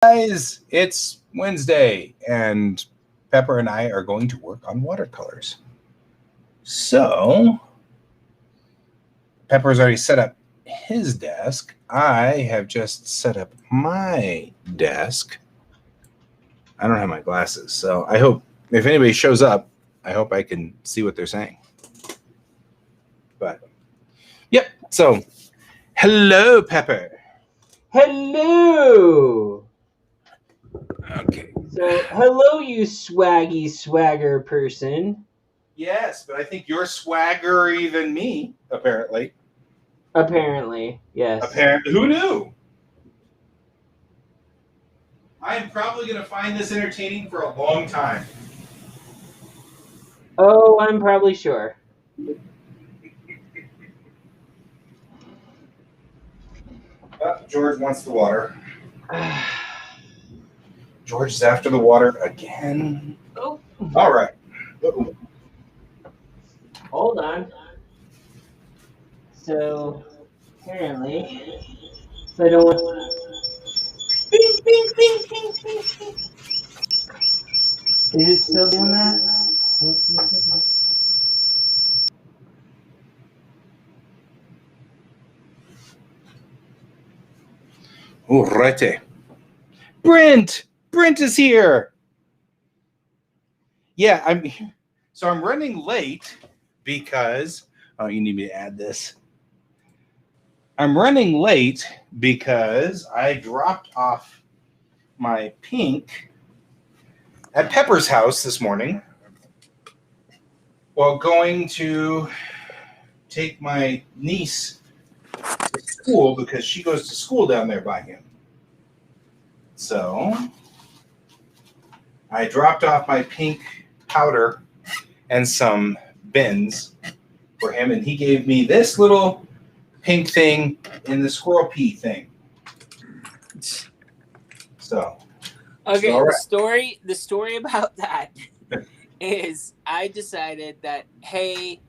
Guys, it's Wednesday, and Pepper and I are going to work on watercolors. So, Pepper's already set up his desk. I have just set up my desk. I don't have my glasses, so I hope if anybody shows up, I hope I can see what they're saying. But, yep, so, hello, Pepper. Hello! Okay. So, hello, you swaggy swagger person. Yes, but I think you're swaggerier than me, apparently. Apparently, yes. Apparently, who knew? I'm probably going to find this entertaining for a long time. Oh, I'm probably sure. George wants the water. George is after the water again. Oh. All right. Hold on. So, apparently, I don't want... Bing, bing, bing, bing, bing, bing. Is it still doing that? Alrighty. Brent is here. Yeah, I'm running late because you need me to add this. I'm running late because I dropped off my pink at Pepper's house this morning while going to take my niece to school because she goes to school down there by him. So I dropped off my pink powder and some bins for him, and he gave me this little pink thing in the squirrel pea thing. So okay, right. the story about that is I decided that, hey,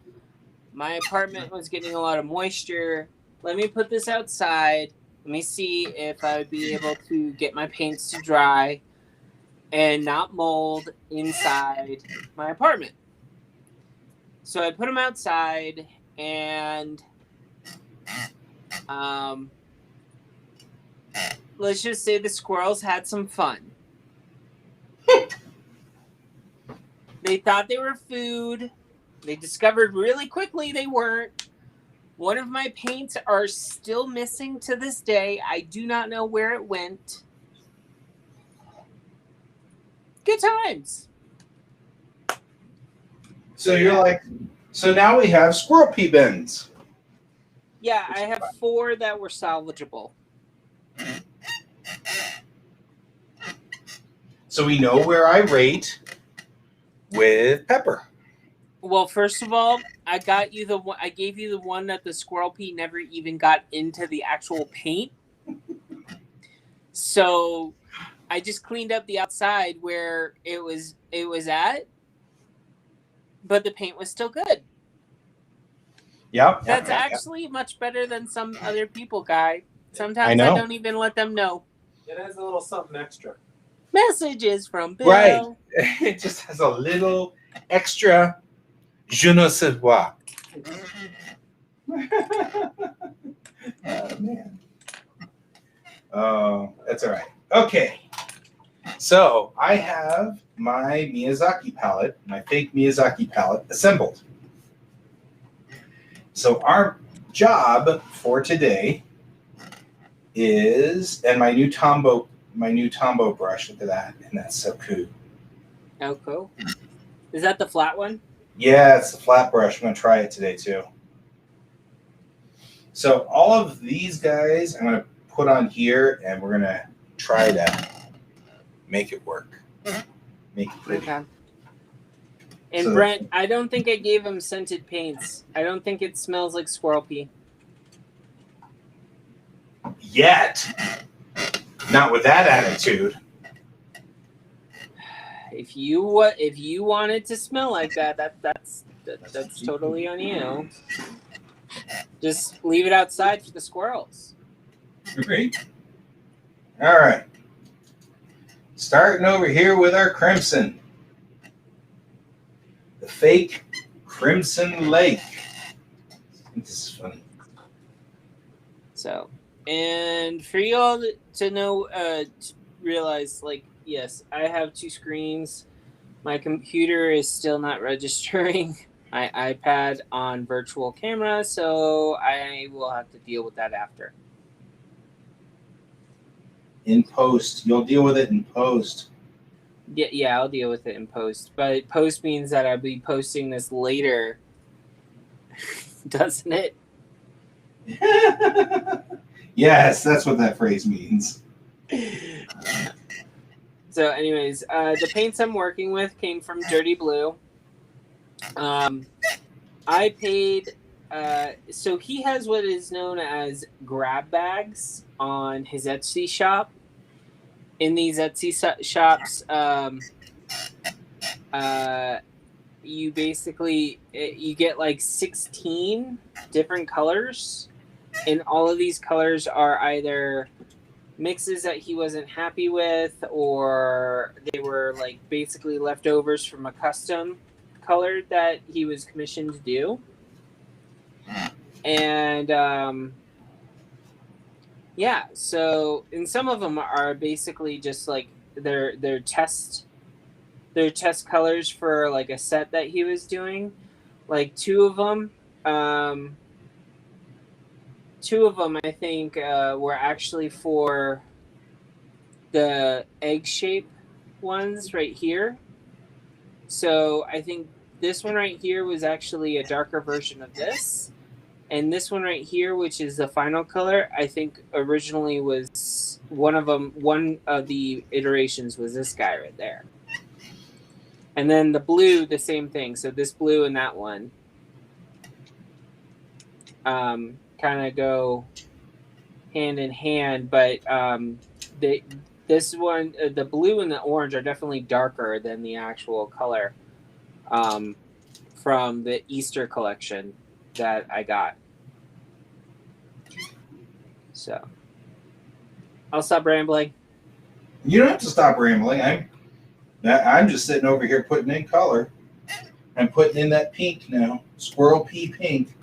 my apartment was getting a lot of moisture. Let me put this outside. Let me see if I would be able to get my paints to dry and not mold inside my apartment. So I put them outside, and let's just say the squirrels had some fun. They thought they were food. They discovered really quickly they weren't. One of my paints are still missing to this day. I do not know where it went. Good times. So you're like, so now we have squirrel pea bins. Yeah, I have 4 that were salvageable. So we know where I rate with Pepper. Well, first of all, I gave you the one that the squirrel pea never even got into the actual paint. So I just cleaned up the outside where it was at, but the paint was still good. Yep. That's actually much better than some other people, Guy. Sometimes I don't even let them know. It has a little something extra. Messages from Bill. Right. It just has a little extra je ne sais quoi. Oh, man. Oh, that's all right. Okay. So I have my Miyazaki palette, my fake Miyazaki palette, assembled. So our job for today is, and my new Tombow brush, look at that, and that's so cool. Oh, cool. Is that the flat one? Yeah, it's the flat brush. I'm going to try it today too. So all of these guys I'm going to put on here, and we're going to try to make it work. Make it pretty. Okay. And so, Brent, I don't think I gave him scented paints. I don't think it smells like squirrel pea. Yet. Not with that attitude. If you want it to smell like that's totally on you. Just leave it outside for the squirrels. Great. All right. Starting over here with our crimson. The fake Crimson Lake. I think this is funny. So, and for you all to know, to realize, like, yes, I have two screens. My computer is still not registering my iPad on virtual camera, so I will have to deal with that after. In post. You'll deal with it in post. Yeah, I'll deal with it in post. But post means that I'll be posting this later, doesn't it? Yes, that's what that phrase means. So, anyways, the paints I'm working with came from Dirty Blue. I paid. So he has what is known as grab bags on his Etsy shop. In these Etsy shops, you basically you get like 16 different colors, and all of these colors are either mixes that he wasn't happy with, or they were like basically leftovers from a custom color that he was commissioned to do. And yeah, so and some of them are basically just like their test colors for like a set that he was doing. Like two of them I think were actually for the egg shape ones right here. So I think this one right here was actually a darker version of this. And this one right here, which is the final color, I think originally was one of the iterations was this guy right there. And then the blue, the same thing. So this blue and that one kind of go hand in hand, but this one, the blue and the orange are definitely darker than the actual color from the Easter collection that I got. So I'll stop rambling. You don't have to stop rambling. I'm just sitting over here putting in color. I'm putting in that pink now. Squirrel pea pink.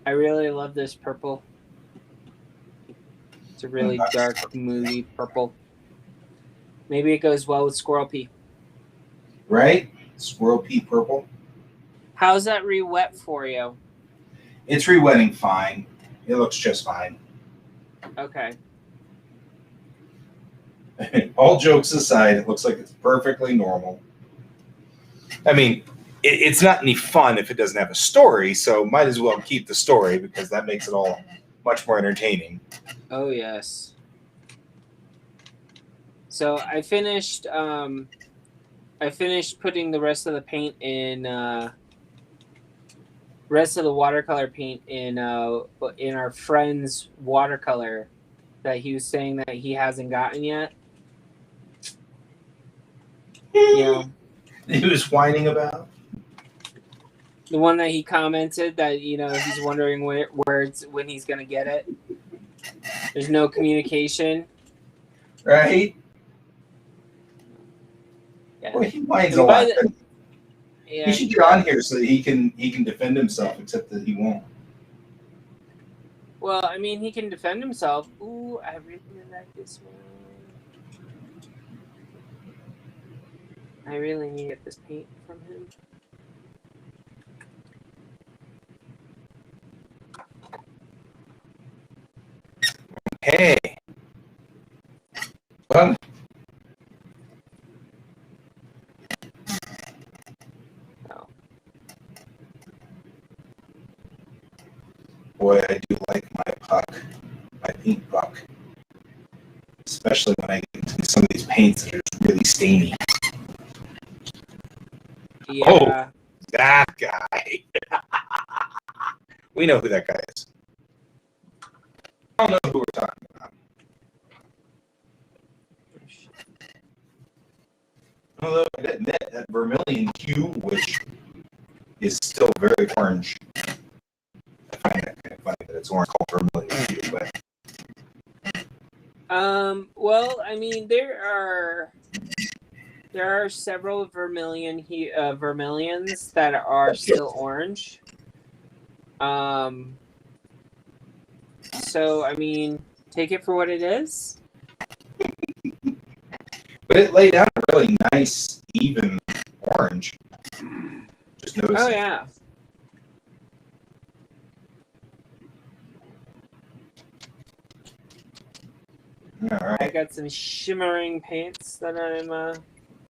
I really love this purple. It's a really dark, moody purple. Maybe it goes well with squirrel pea. Right? Squirrel pea purple. How's that re-wet for you? It's re-wetting fine. It looks just fine. Okay. All jokes aside, it looks like it's perfectly normal. I mean, it's not any fun if it doesn't have a story, so might as well keep the story because that makes it all much more entertaining. Oh, yes. So I finished putting the rest of the paint in rest of the watercolor paint in our friend's watercolor that he was saying that he hasn't gotten yet. You know, He was whining about the one that he commented that, you know, he's wondering when he's gonna get it. There's no communication. right? Yeah. Well, he whines a lot. Yeah. He should get on here so that he can defend himself, except that he won't. Well, I mean, he can defend himself. Ooh, I really like this one. I really need to get this paint from him. Hey. Well. Oh. Boy, I do like my puck, my paint puck. Especially when I get into some of these paints that are just really stainy. Yeah. Oh, that guy. We know who that guy is. I don't know who we're talking about. Although I admit that vermilion hue, which is still very orange. I find that kind of funny that it's orange called vermilion hue, but Well, I mean, there are several vermilions that are still orange. So I mean, take it for what it is. But it laid out a really nice, even orange. Just notice. Oh yeah. All right. I got some shimmering paints that I'm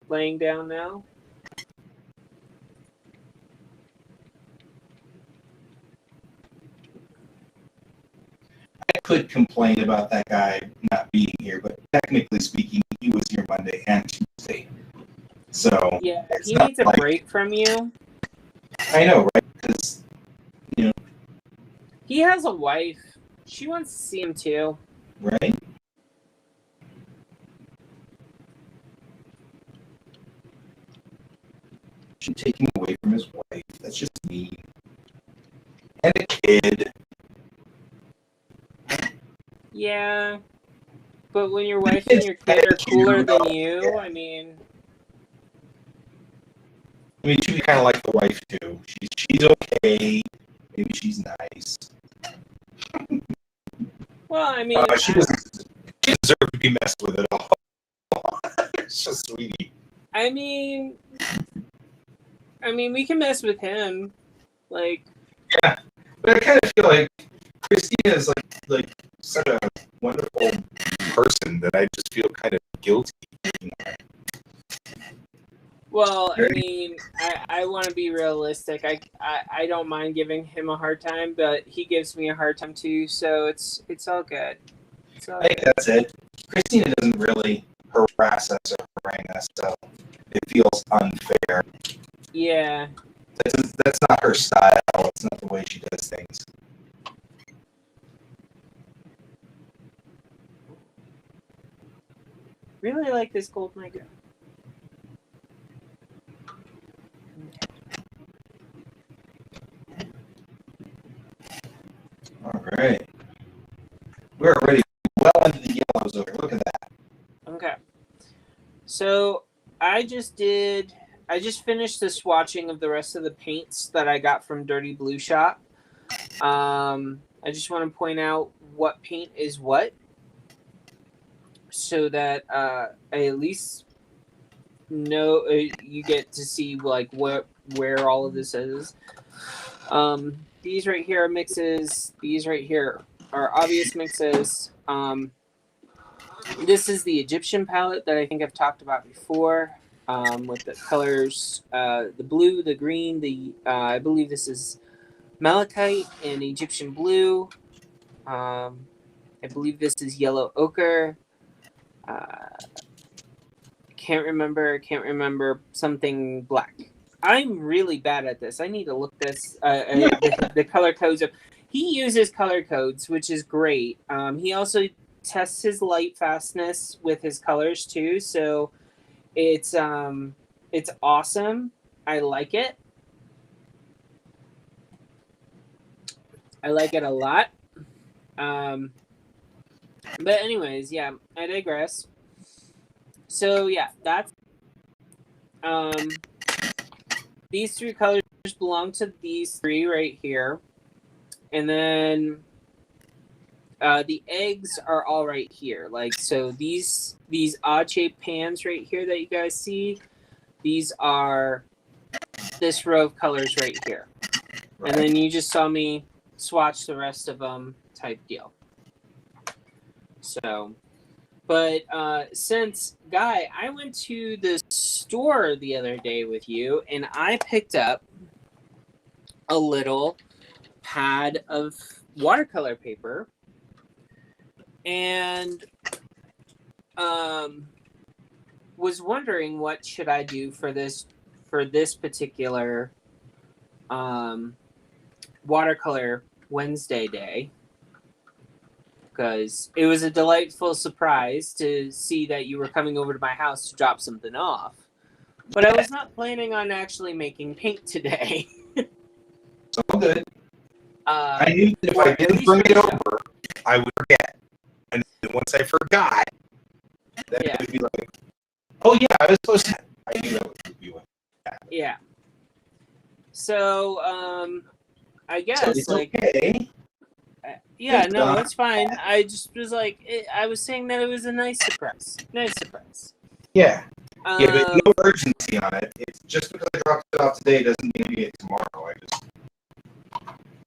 laying down now. I could complain about that guy not being here, but technically speaking, he was here Monday and Tuesday. So Yeah, it's he not needs a like- break from you. I know, right? Because He has a wife. She wants to see him too. right? Should take him away from his wife. That's just mean. And a kid. Yeah, but when your wife and your kid are cooler than you, I mean, She'd be kind of like the wife too. She's okay. Maybe she's nice. well, I mean, She doesn't deserve to be messed with at all. It's just sweetie. I mean, we can mess with him, like. Yeah, but I kind of feel like Christina is like such a wonderful person that I just feel kind of guilty. Well, I mean, I want to be realistic. I don't mind giving him a hard time, but he gives me a hard time too. So it's all good. It's all I think good. that's it. Christina doesn't really harass us or harangue us, so it feels unfair. Yeah. That's not her style. It's not the way she does things. Really like this gold mica. All right. We're already well into the yellows over. Look at that. Okay. So I just finished the swatching of the rest of the paints that I got from Dirty Blue Shop. I just want to point out what paint is what, so that I at least know you get to see like where all of this is. These right here are mixes. These right here are obvious mixes. This is the Egyptian palette that I think I've talked about before, with the colors, the blue, the green, I believe this is malachite and Egyptian blue. I believe this is yellow ochre. Can't remember something black. I'm really bad at this. I need to look this the color codes up. He uses color codes, which is great. He also tests his light fastness with his colors too, so it's awesome. I like it. I like it a lot. But anyways, yeah, I digress. So yeah, that's these three colors belong to these three right here. And then the eggs are all right here. Like, so these odd shaped pans right here that you guys see, these are this row of colors right here. Right. And then you just saw me swatch the rest of them type deal. So, but since, Guy, I went to the store the other day with you and I picked up a little pad of watercolor paper and was wondering what should I do for this particular watercolor Wednesday day, because it was a delightful surprise to see that you were coming over to my house to drop something off, but I was not planning on actually making paint today. It's all good. I knew that if I didn't bring it over, I would forget. And then once I forgot, then Yeah. it would be like, oh yeah, I was supposed to. I knew that would be one. Yeah. So, I guess So it's like, okay. yeah, It's no, not it's fine. I just was like, I was saying that it was a nice surprise. Nice surprise. Yeah. Yeah, but Um, no urgency on it. It's just because I dropped it off today doesn't mean I get it tomorrow. I just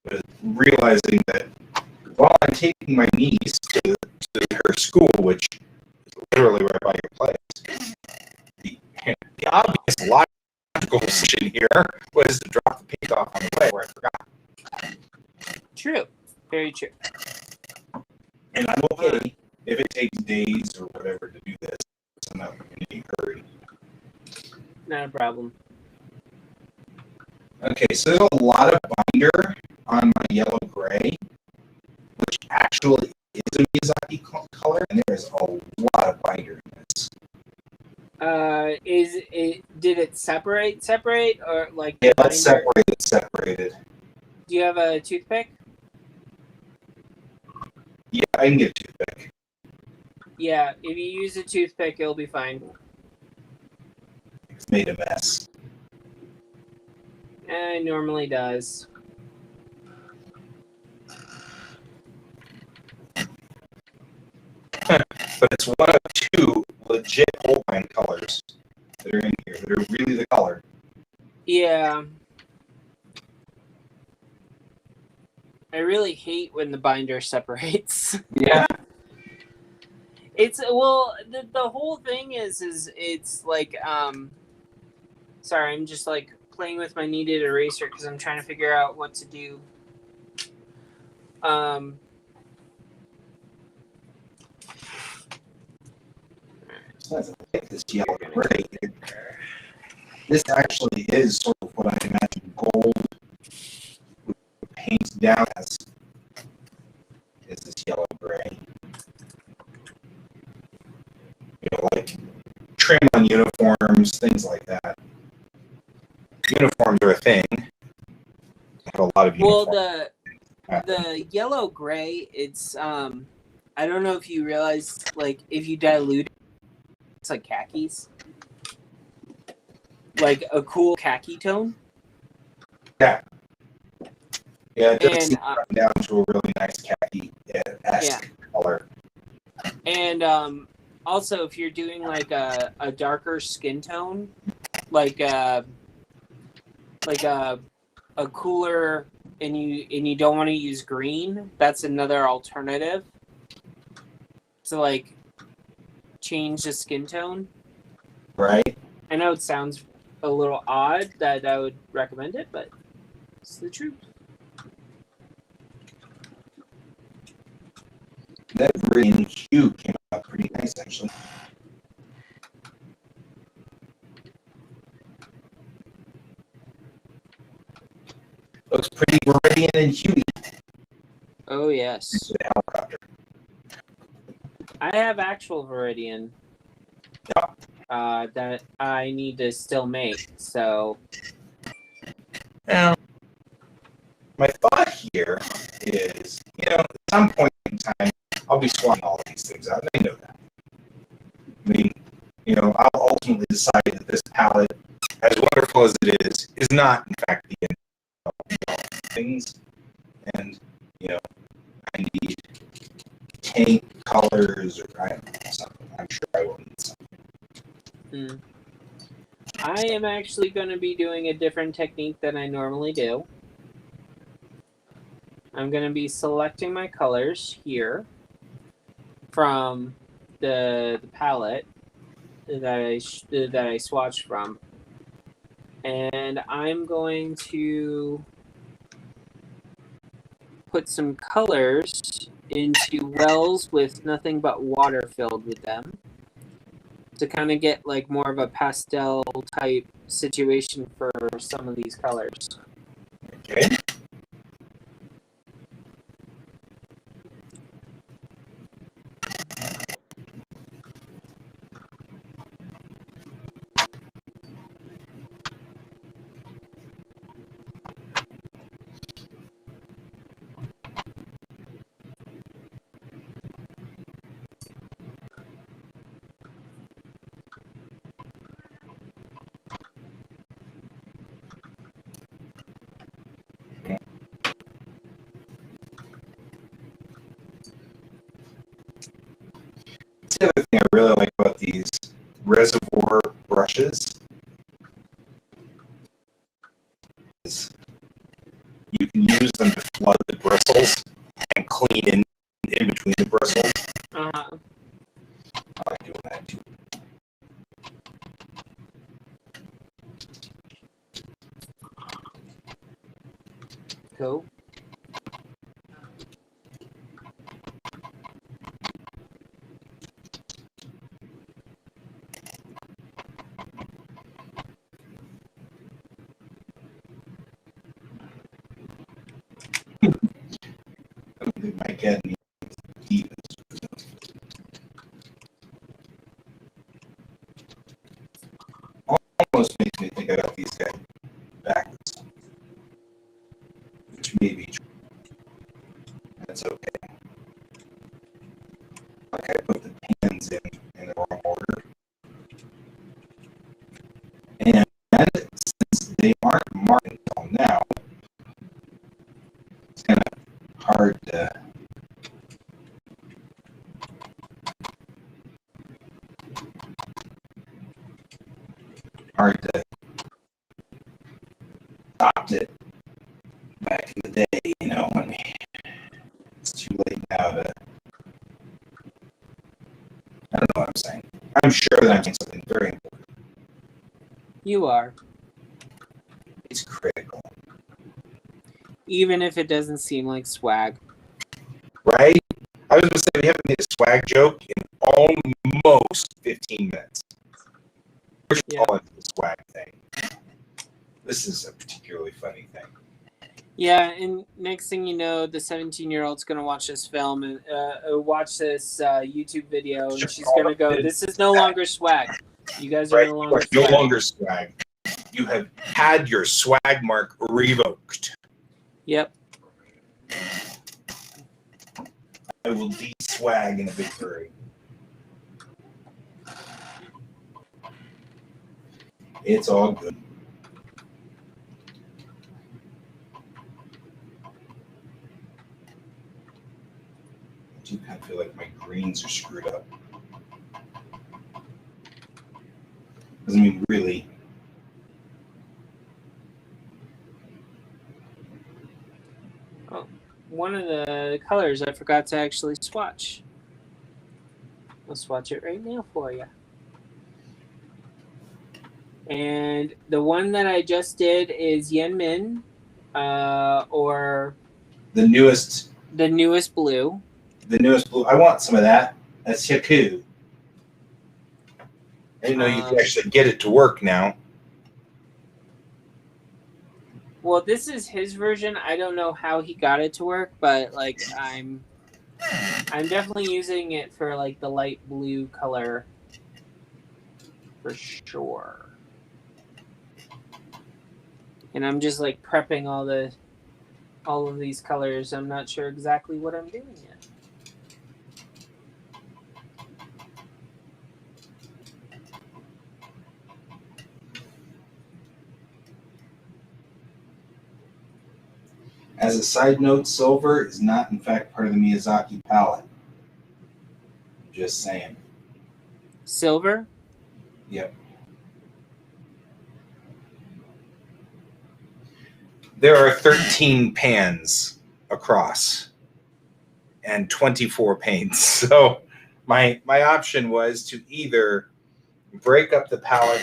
was realizing that while I'm taking my niece to her school, which is literally right by your place, the obvious logical decision here was to drop the paint off on the way where I forgot. True. Very true. And I'm okay if it takes days or whatever to do this. I'm not in any hurry. Not a problem. Okay, so there's a lot of binder on my yellow gray, which actually is a Miyazaki color, and there's a lot of binder in this. Did it separate, or like Yeah, the it's binder? separated. Do you have a toothpick? Yeah, I can get a toothpick. Yeah, if you use a toothpick, it'll be fine. It's made a mess. It normally does. But it's one of two legit Holbein colors that are in here that are really the color. Yeah. I really hate when the binder separates. Yeah. It's well, the whole thing is it's like sorry, I'm just like playing with my kneaded eraser because I'm trying to figure out what to do. So I like this yellow gray. This actually is sort of what I imagine gold would paint down as. Is this yellow gray? You know, like trim on uniforms, things like that. Uniforms are a thing. I have a lot of Well, uniforms. the yellow gray, it's I don't know if you realize, like, if you dilute it, it's like khakis, like a cool khaki tone. Yeah. Yeah, it does And seem to come down to a really nice khaki-esque color. And also, if you're doing like a darker skin tone, like a cooler, and you don't want to use green, that's another alternative to like change the skin tone. Right? I know it sounds a little odd that I would recommend it, but it's the truth. That green hue came out pretty nice, actually. Looks pretty Meridian and huey. Oh yes, The helicopter. I have actual Viridian. Yep. That I need to still make. So Now, my thought here is, at some point in time, I'll be swatting all these things out. I know that. I mean, I'll ultimately decide that this palette, as wonderful as it is not, in fact, the end of all things. And, I need tank colors, or I don't know, something. I'm sure I will need something. I am actually going to be doing a different technique than I normally do. I'm going to be selecting my colors here from the palette that I swatched from, and I'm going to put some colors into wells with nothing but water filled with them to kind of get like more of a pastel type situation for some of these colors. Okay. the other thing I really like about these reservoir brushes is you can use them to flood the bristles and clean in between the bristles. Uh-huh. I like doing that too. Cool. I don't think my cat needs to eat this. Almost makes me think I got these guys backwards, which may be true. That's okay. Like I put the pans in the wrong order. And since they aren't marked until now, it's kind of hard to adopt it back in the day, you know, when it's too late now to, I don't know what I'm saying. I'm sure that I'm saying something very important. You are. It's critical, Even if it doesn't seem like swag. right? I was going to say we haven't made a swag joke in almost 15 minutes. We're Yeah. all into the swag thing. This is a particularly funny thing. Yeah, and next thing you know, the 17-year-old's going to watch this film and watch this YouTube video, and she's going to go, "This is no longer swag. You guys are Right? no You longer are swag." no longer swag. You have had your swag mark revoked. Yep. I will de-swag in a big hurry. It's all good. I do kind of feel like my greens are screwed up. Because, I mean, really, One of the colors I forgot to actually swatch. I'll swatch it right now for you. And the one that I just did is Yen Min, or the newest blue. The newest blue. I want some of that. That's Yaku. I didn't know you could actually get it to work now. Well, this is his version. I don't know how he got it to work, but like I'm definitely using it for like the light blue color for sure. And I'm just like prepping all of these colors. I'm not sure exactly what I'm doing yet. As a side note, silver is not, in fact, part of the Miyazaki palette. Just saying. Silver? Yep. There are 13 pans across and 24 paints. So my option was to either break up the palette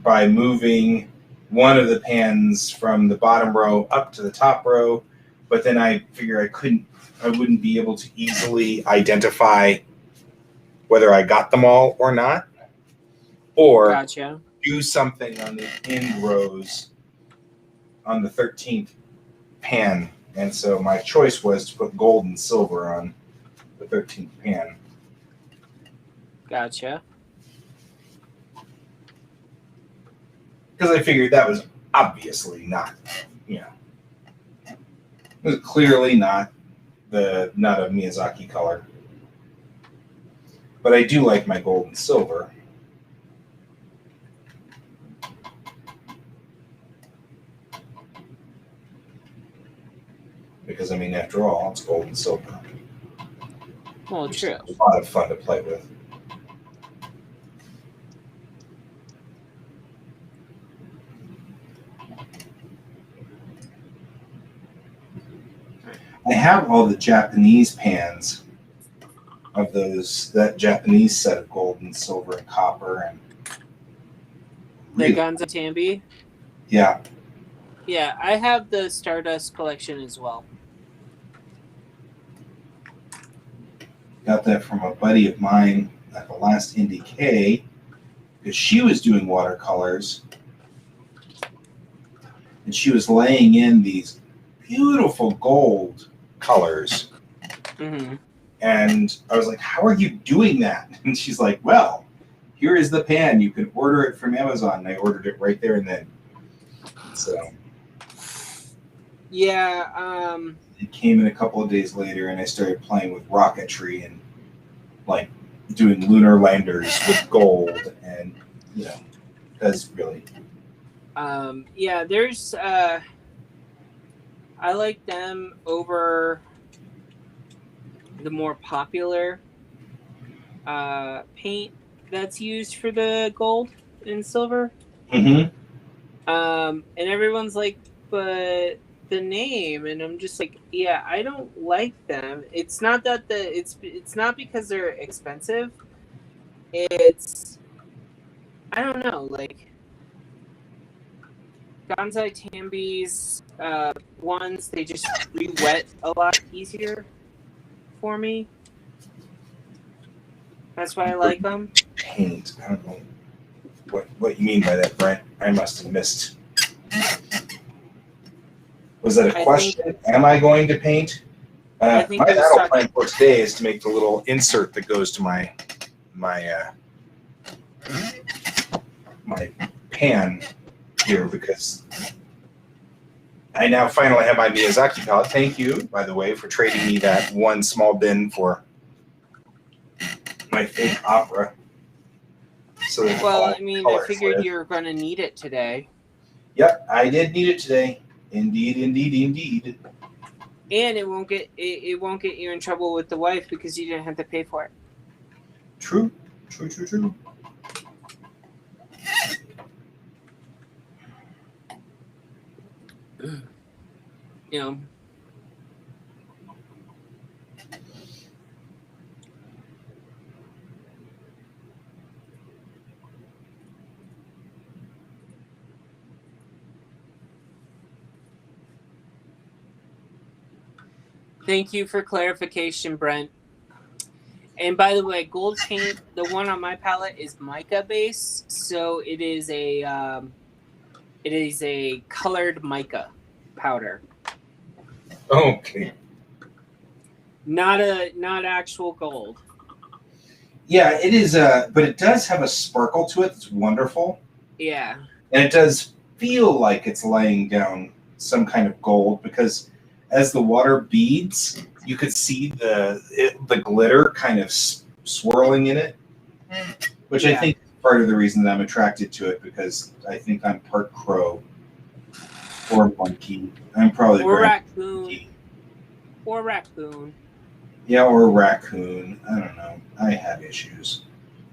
by moving one of the pans from the bottom row up to the top row, but then I figure I wouldn't be able to easily identify whether I got them all or not, or Gotcha. do something on the end rows on the 13th pan. And so my choice was to put gold and silver on the 13th pan. Gotcha. Because I figured that was obviously not, it was clearly not a Miyazaki color. But I do like my gold and silver. Because, I mean, after all, it's gold and silver. Well, which true. is a lot of fun to play with. I have all the Japanese pans of that Japanese set of gold and silver and copper and The really, Gonzo Tambi. yeah. Yeah, I have the Stardust collection as well. Got that from a buddy of mine at the last NDK because she was doing watercolors and she was laying in these beautiful gold colors. Mm-hmm. And I was like, how are you doing that? And she's like, well, here is the pan. You can order it from Amazon. And I ordered it right there and then. So yeah, it came in a couple of days later and I started playing with rocketry and like doing lunar landers with gold and, you know, that's really. yeah, there's I like them over the more popular paint that's used for the gold and silver. Mm-hmm. And everyone's like, but the name, and I'm just like, yeah, I don't like them. It's not that it's not because they're expensive. It's I don't know, like Gonzai Tambi's ones, they just re-wet a lot easier for me. That's why I like them. Paint. I don't know what you mean by that, Brent. I must have missed. Was that a question? Am I going to paint? My battle plan for today is to make the little insert that goes to my pan here because I now finally have my Miyazaki palette. Thank you, by the way, for trading me that one small bin for my fake opera. So well, I mean, I figured you were going to need it today. Yep, I did need it today. Indeed, indeed, indeed. And it won't get you in trouble with the wife because you didn't have to pay for it. True, true, true, true. You know. Thank you for clarification, Brent. And by the way, gold paint, the one on my palette is mica base, so it is a colored mica powder. Okay. Not actual gold. Yeah, it is. But it does have a sparkle to it that's wonderful. Yeah. And it does feel like it's laying down some kind of gold because as the water beads, you could see the glitter kind of swirling in it, which I think is part of the reason that I'm attracted to it because I think I'm part crow or monkey. I'm probably raccoon. Monkey. Or raccoon. Yeah, or raccoon. I don't know. I have issues.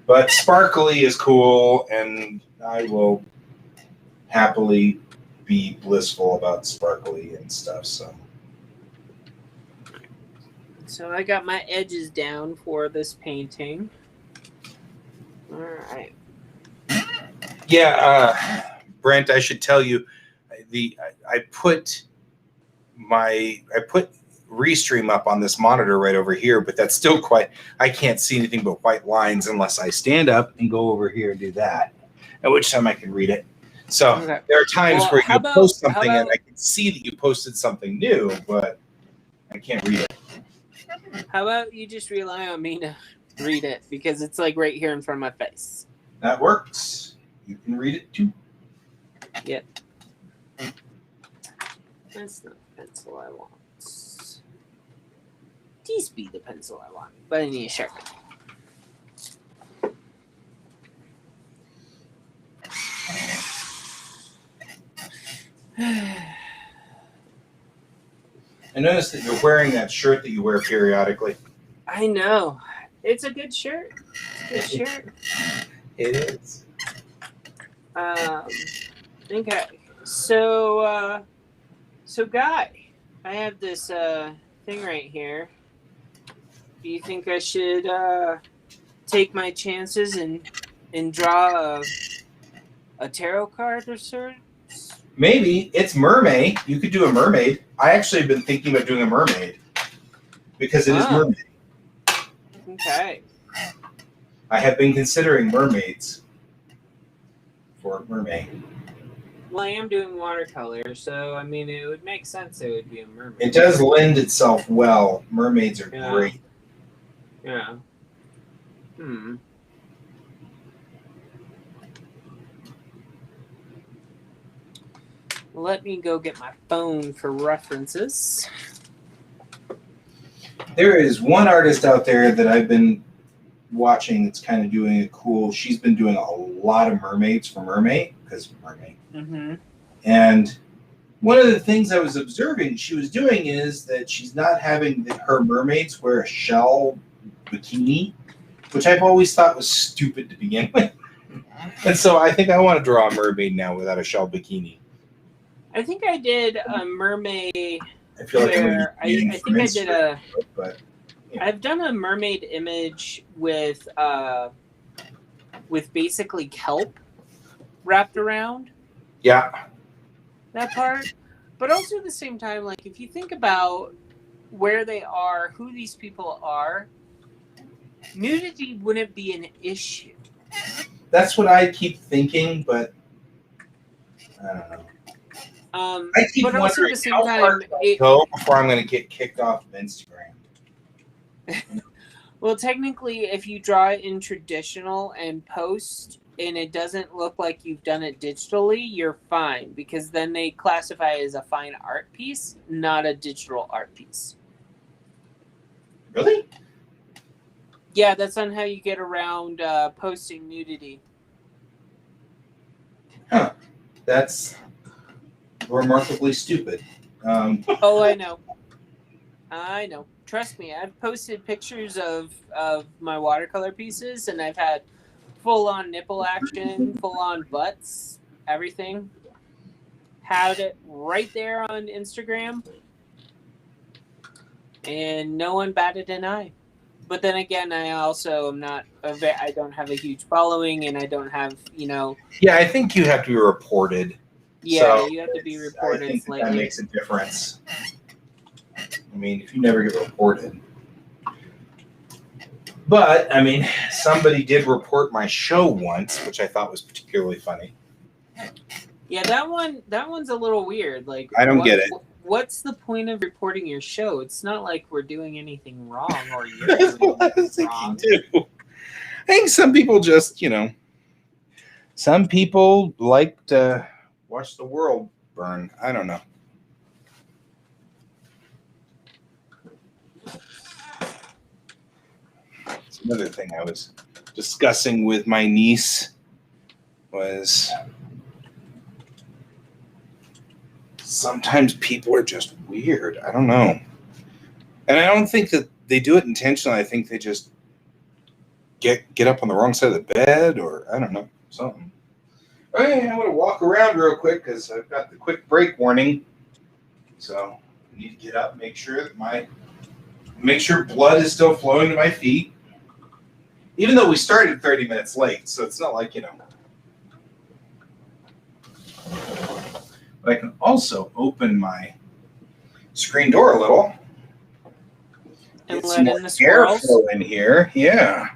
But sparkly is cool, and I will happily be blissful about sparkly and stuff. So I got my edges down for this painting. All right. Yeah, Brent, I should tell you, I put Restream up on this monitor right over here, but that's still I can't see anything but white lines unless I stand up and go over here and do that, at which time I can read it. So there are times where you post something and I can see that you posted something new, but I can't read it. How about you just rely on me to read it because it's like right here in front of my face. That works. You can read it too. Yep. That's not the pencil I want. These be the pencil I want, but I need a sharpen. I noticed that you're wearing that shirt that you wear periodically. I know. It's a good shirt. It's a good shirt. It is. Okay. So Guy, I have this thing right here. Do you think I should take my chances and draw a tarot card or sorts? Maybe it's mermaid. You could do a mermaid. I actually have been thinking about doing a mermaid because it is mermaid. Okay. I have been considering mermaids for mermaid. Well, I am doing watercolor, so I mean, it would make sense it would be a mermaid. It does lend itself well. Mermaids are great. Yeah. Let me go get my phone for references. There is one artist out there that I've been watching that's kind of doing it cool. She's been doing a lot of mermaids for mermaid because mermaid. Mm-hmm. And one of the things I was observing she was doing is that she's not having her mermaids wear a shell bikini, which I've always thought was stupid to begin with. And so I think I want to draw a mermaid now without a shell bikini. I think I did a mermaid. I feel like I think I did a. But yeah. I've done a mermaid image with basically kelp wrapped around. Yeah. That part, but also at the same time, like if you think about where they are, who these people are, nudity wouldn't be an issue. That's what I keep thinking, but I don't know. I keep but also at the same time, go before I'm going to get kicked off of Instagram. Well, technically, if you draw it in traditional and post, and it doesn't look like you've done it digitally, you're fine, because then they classify it as a fine art piece, not a digital art piece. Really? Yeah, that's on how you get around posting nudity. Huh. That's remarkably stupid. Oh, I know. I know. Trust me, I've posted pictures of my watercolor pieces, and I've had full-on nipple action, full-on butts, everything. Had it right there on Instagram, and no one batted an eye. But then again, I also am not. I don't have a huge following, and I don't have, Yeah, I think you have to be reported. Yeah, so you have to be reported. I think that makes a difference. I mean, if you never get reported. But, I mean, somebody did report my show once, which I thought was particularly funny. Yeah, that one's a little weird. Like, I don't get it. What's the point of reporting your show? It's not like we're doing anything wrong or you're That's doing what I was anything thinking wrong. too. I think some people just, some people like to watch the world burn. I don't know. It's another thing I was discussing with my niece was sometimes people are just weird. I don't know. And I don't think that they do it intentionally. I think they just get up on the wrong side of the bed, or I don't know, something. Okay, I'm going to walk around real quick because I've got the quick break warning. So I need to get up, make sure blood is still flowing to my feet. Even though we started 30 minutes late, so it's not like, But I can also open my screen door a little. And get let some more in the squirrels. airflow in here. Yeah.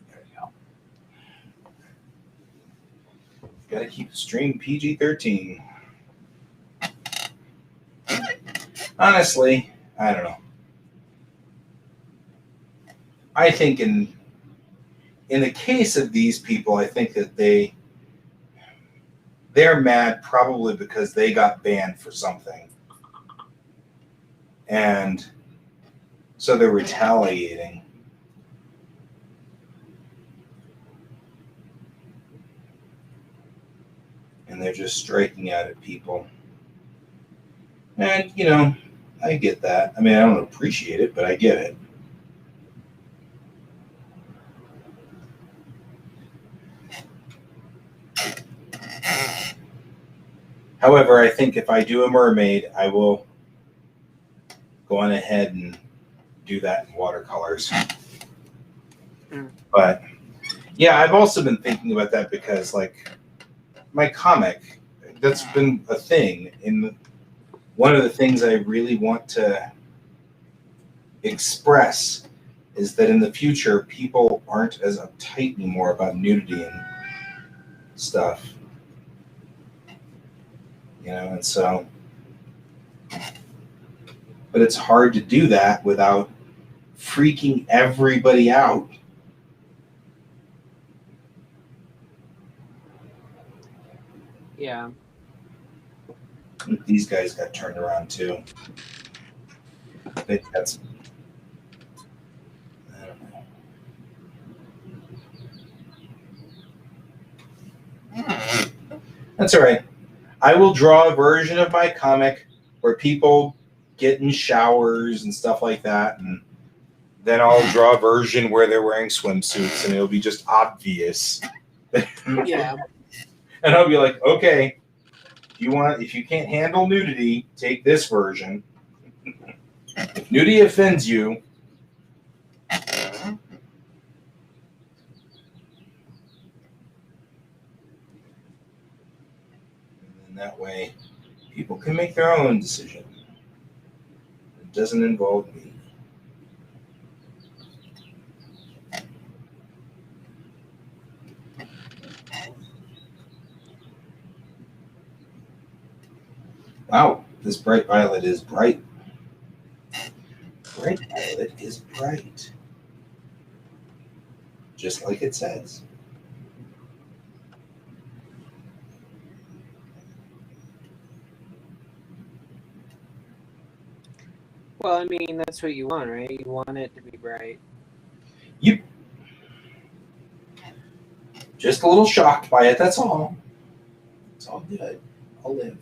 There we go. Got to keep the stream PG-13. Honestly, I don't know. I think in the case of these people, I think that they're mad probably because they got banned for something. And so they're retaliating. And they're just striking out at people. And, I get that. I mean, I don't appreciate it, but I get it. However, I think if I do a mermaid, I will go on ahead and do that in watercolors. But yeah, I've also been thinking about that because, like, my comic, that's been a thing. In one of the things I really want to express is that in the future, people aren't as uptight anymore about nudity and stuff. You know, and so, but it's hard to do that without freaking everybody out. Yeah. These guys got turned around too. I think that's, I don't know. That's all right. I will draw a version of my comic where people get in showers and stuff like that, and then I'll draw a version where they're wearing swimsuits, and it'll be just obvious. Yeah. And I'll be like, okay, if you can't handle nudity, take this version. If nudity offends you, and then that way people can make their own decision. It doesn't involve me. Wow, this bright violet is bright. Bright violet is bright. Just like it says. Well, I mean, that's what you want, right? You want it to be bright. Yep. Just a little shocked by it, that's all. It's all good. I'll live.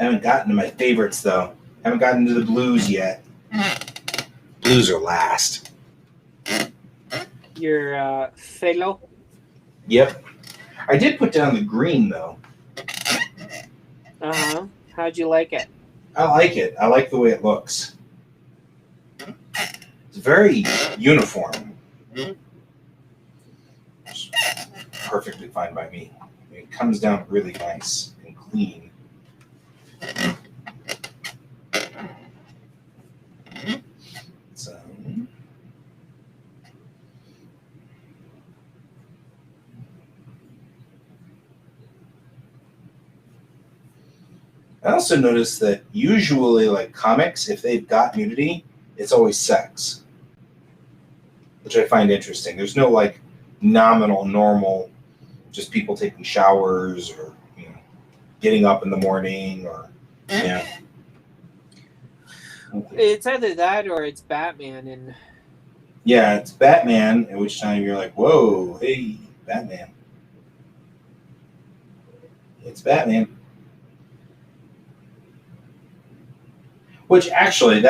I haven't gotten to my favorites, though. I haven't gotten to the blues yet. Blues are last. Your phthalo? Yep. I did put down the green, though. Uh-huh. How'd you like it? I like it. I like the way it looks. It's very uniform. It's perfectly fine by me. It comes down really nice and clean. So, I also noticed that usually, like comics, if they've got nudity, it's always sex, which I find interesting. There's no like nominal, normal, just people taking showers or getting up in the morning or yeah. It's either that or it's Batman, and Yeah, it's Batman, at which time you're like, whoa, hey, Batman. It's Batman. Which actually,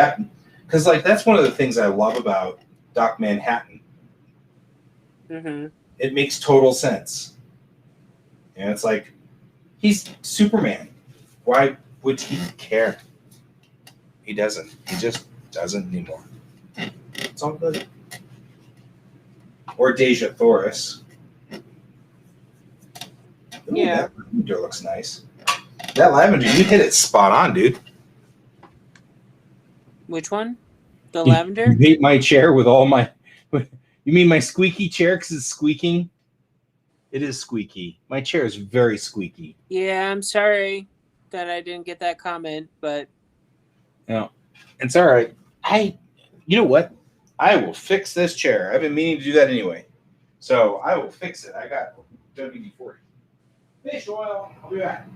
because like that's one of the things I love about Doc Manhattan. It makes total sense. And it's like, he's Superman. Why would he care? He doesn't. He just doesn't anymore. It's all good. Or Deja Thoris. Ooh, yeah. That lavender looks nice. That lavender, you hit it spot on, dude. Which one? The lavender? You hate my chair with all my... You mean my squeaky chair because it's squeaking? It is squeaky. My chair is very squeaky. Yeah, I'm sorry that I didn't get that comment, but... No, it's all right. You know what? I will fix this chair. I've been meaning to do that anyway. So I will fix it. I got WD-40. Fish oil. I'll be back.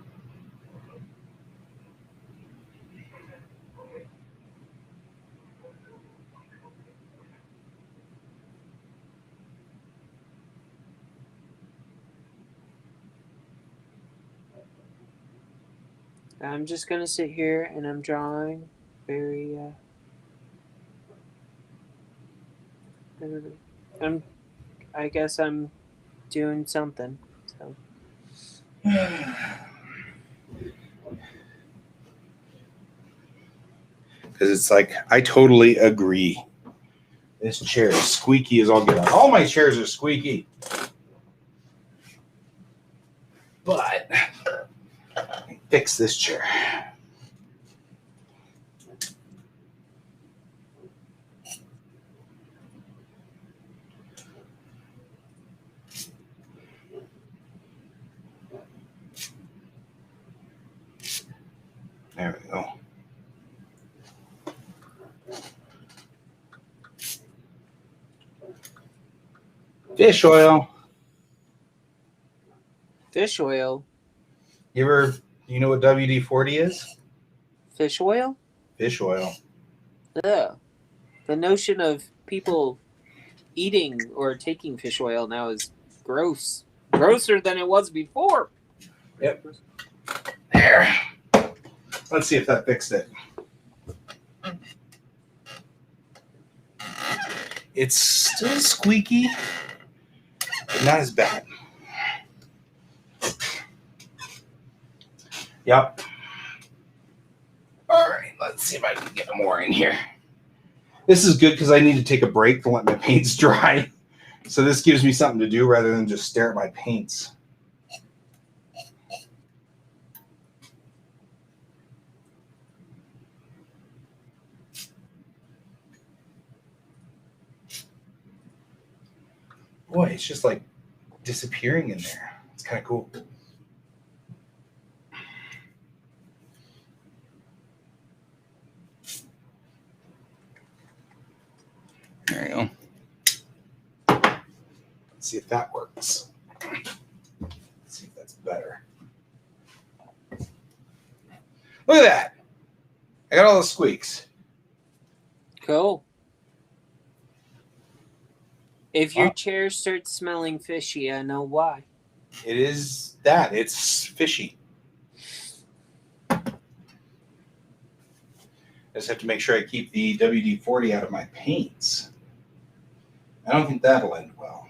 I'm just gonna sit here and I'm drawing very. I guess I'm doing something. So. Because it's like, I totally agree. This chair is squeaky as all get out. All my chairs are squeaky. But fix this chair. There we go. Fish oil. Fish oil. You know what WD-40 is? Fish oil? Fish oil. Ugh. The notion of people eating or taking fish oil now is gross. Grosser than it was before. Yep. There. Let's see if that fixed it. It's still squeaky, but not as bad. Yep. All right, let's see if I can get more in here. This is good because I need to take a break to let my paints dry. So this gives me something to do rather than just stare at my paints. Boy, it's just like disappearing in there. It's kind of cool. There you go. Let's see if that works. Let's see if that's better. Look at that. I got all the squeaks. Cool. If your Wow. chair starts smelling fishy, I know why. It is that. It's fishy. I just have to make sure I keep the WD-40 out of my paints. I don't think that'll end well.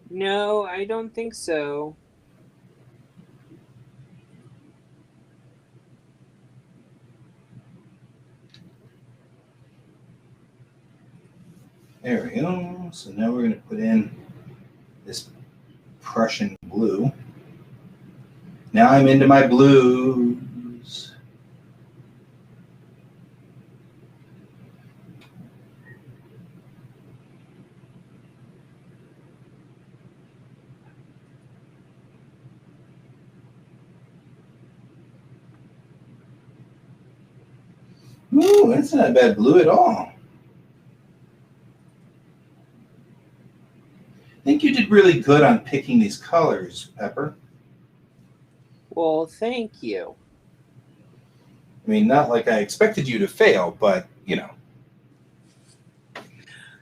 No, I don't think so. There we go. So now we're going to put in this Prussian blue. Now I'm into my blues. Ooh, that's not a bad blue at all. I think you did really good on picking these colors, Pepper. Well, thank you. I mean, not like I expected you to fail, but, you know.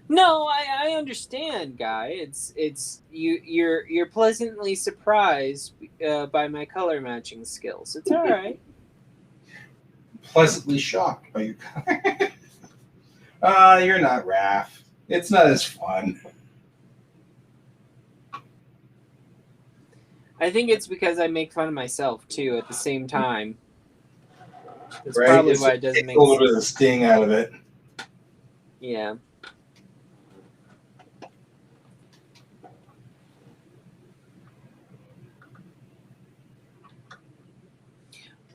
No, I understand, Guy. It's you're pleasantly surprised by my color matching skills. It's all right. Pleasantly shocked by your color. You're not Raph. It's not as fun. I think it's because I make fun of myself too at the same time. That's Right? probably why it doesn't make a little bit sense. of the sting out of it. Yeah.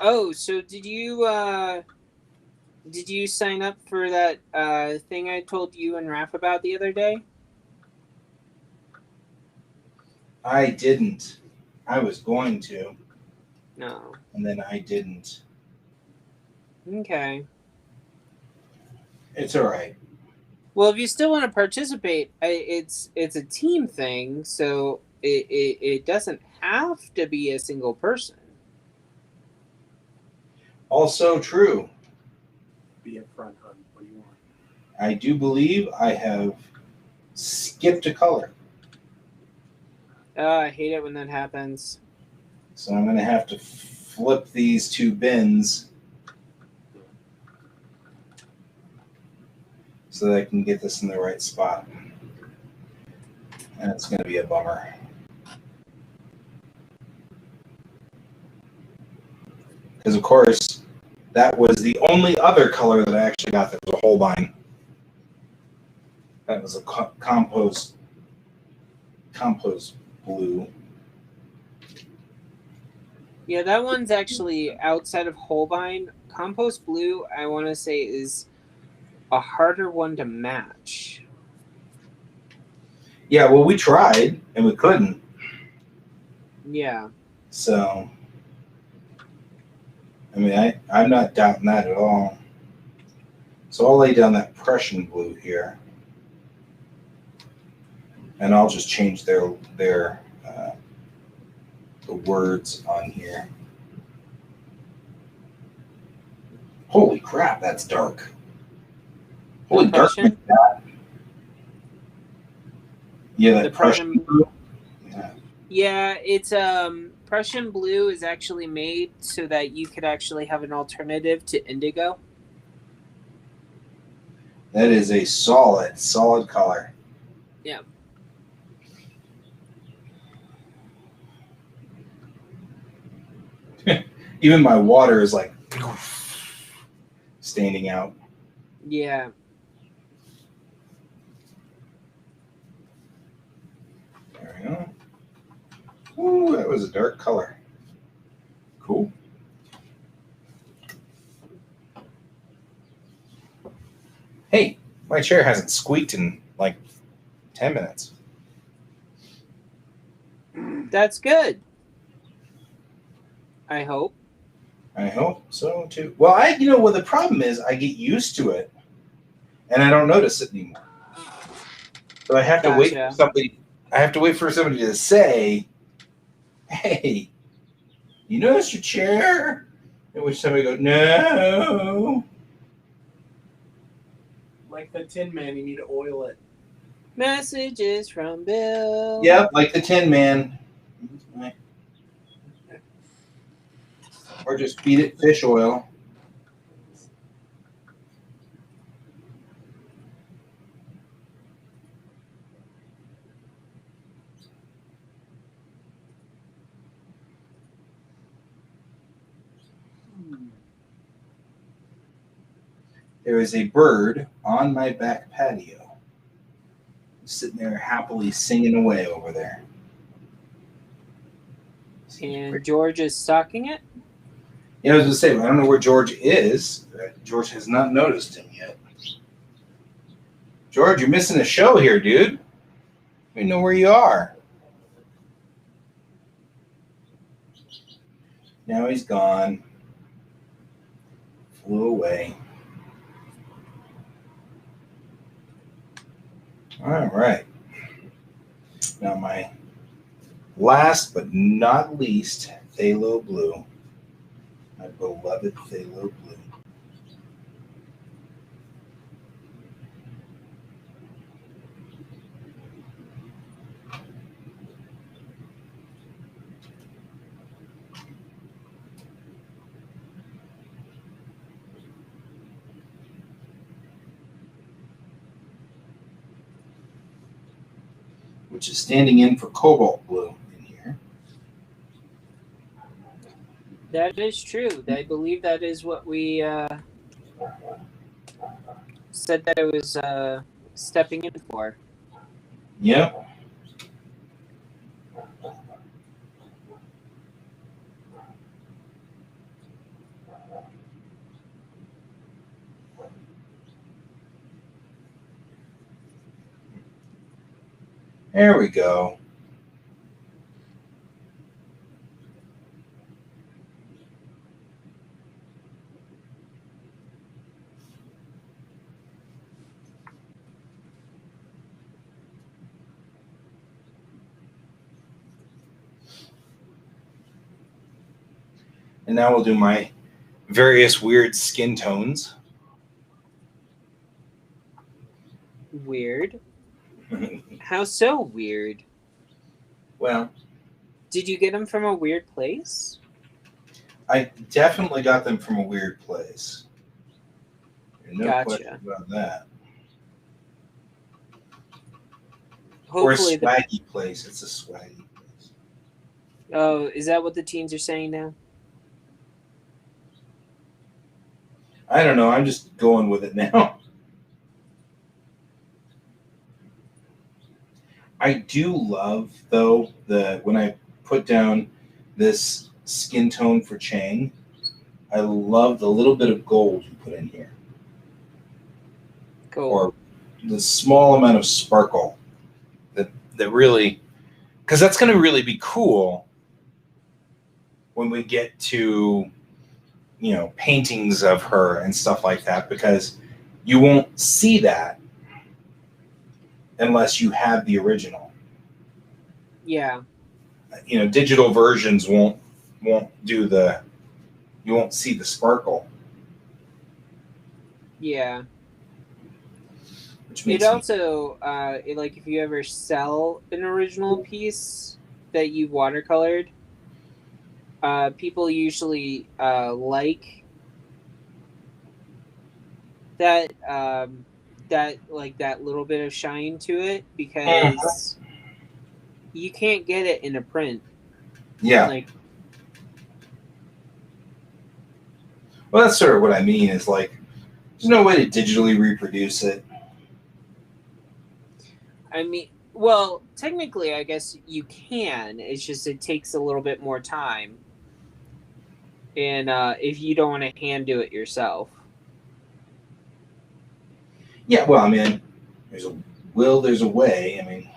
Oh, so did you sign up for that thing I told you and Raph about the other day? I didn't. I was going to, No. and then I didn't. Okay. It's all right. Well, if you still want to participate, it's a team thing, so it doesn't have to be a single person. Also true. Be upfront on what you want. I do believe I have skipped a color. I hate it when that happens. So I'm going to have to flip these two bins so that I can get this in the right spot. And it's going to be a bummer. Because, of course, that was the only other color that I actually got that was a Holbein. That was a compost blue. Yeah, that one's actually outside of Holbein. Compost Blue, I want to say, is a harder one to match. Yeah, well, we tried and we couldn't. Yeah. So, I mean, I'm not doubting that at all. So I'll lay down that Prussian blue here, and I'll just change the words on here. Holy crap, that's dark. Holy dark. Prussian? Yeah, that The Prussian Prussian- blue. Yeah. Yeah, it's Prussian Blue is actually made so that you could actually have an alternative to indigo. That is a solid color. Yeah. Even my water is like standing out. Yeah. There we go. Ooh, that was a dark color. Cool. Hey, my chair hasn't squeaked in like 10 minutes. That's good. I hope. I hope so too. Well, well, the problem is I get used to it and I don't notice it anymore. So I have to wait for Gotcha. somebody. I have to wait for somebody to say, "Hey, you notice your chair?" In which somebody goes, "No." Like the Tin Man, you need to oil it. Messages from Bill. Yep, like the Tin Man. Or just feed it fish oil. There is a bird on my back patio, sitting there happily singing away over there. And George is stalking it. Yeah, I was going to say, I don't know where George is. George has not noticed him yet. George, you're missing a show here, dude. We know where you are. Now he's gone. Flew away. All right. Now my last but not least phthalo blue. My beloved phthalo blue. Which is standing in for cobalt blue in here. That is true. I believe that is what we said that it was stepping in for. Yep. There we go. And now we'll do my various weird skin tones. Weird. How so weird? Well, Did you get them from a weird place? I definitely got them from a weird place. No Gotcha. question about that. Hopefully, or a swaggy place. It's a swaggy place. Oh, is that what the teens are saying now? I don't know. I'm just going with it now. I do love, though, when I put down this skin tone for Chang, I love the little bit of gold you put in here. Cool. Or the small amount of sparkle that really, because that's going to really be cool when we get to, paintings of her and stuff like that, because you won't see that unless you have the original. Yeah. Digital versions won't do you won't see the sparkle. Yeah. Which It makes also, like if you ever sell an original piece that you watercolored, people usually like that that little bit of shine to it, because you can't get it in a print. Yeah. Like, well, that's sort of what I mean. Is like, there's no way to digitally reproduce it. I mean, well, technically, I guess you can. It's just it takes a little bit more time, and if you don't want to hand do it yourself. Yeah. Well, I mean, there's a way. I mean.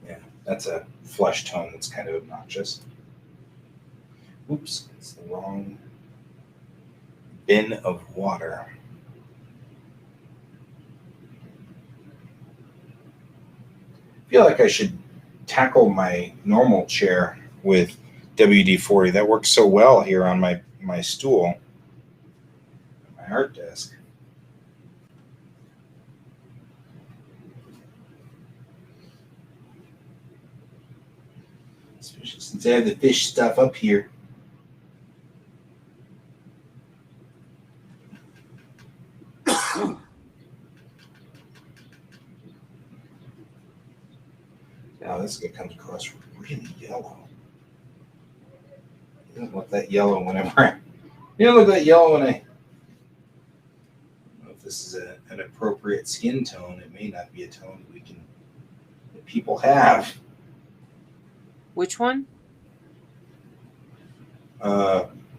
Yeah, that's a flesh tone that's kind of obnoxious. Oops, it's the wrong bin of water. I feel like I should tackle my normal chair with WD-40. That works so well here on my stool, my art desk. Especially since I have the fish stuff up here. Wow, this guy comes across really yellow. It doesn't look that yellow whenever it doesn't look that yellow when I don't know if this is an appropriate skin tone. It may not be a tone that people have. Which one?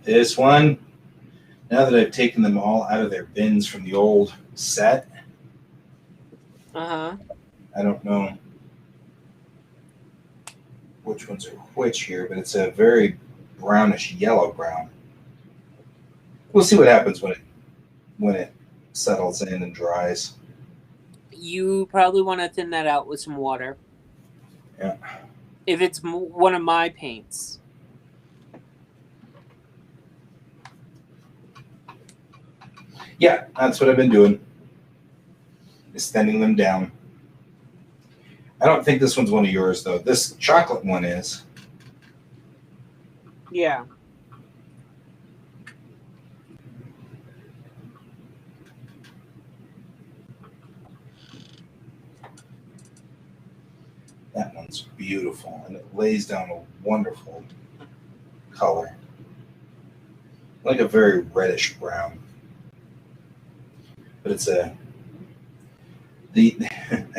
This one. Now that I've taken them all out of their bins from the old set, Uh-huh. I don't know which ones are which here, but it's a very brownish yellow brown. We'll see what happens when it settles in and dries. You probably want to thin that out with some water. Yeah. If it's one of my paints. Yeah, that's what I've been doing. Is thinning them down. I don't think this one's one of yours, though. This chocolate one is. Yeah. That one's beautiful, and it lays down a wonderful color. Like a very reddish brown. But it's I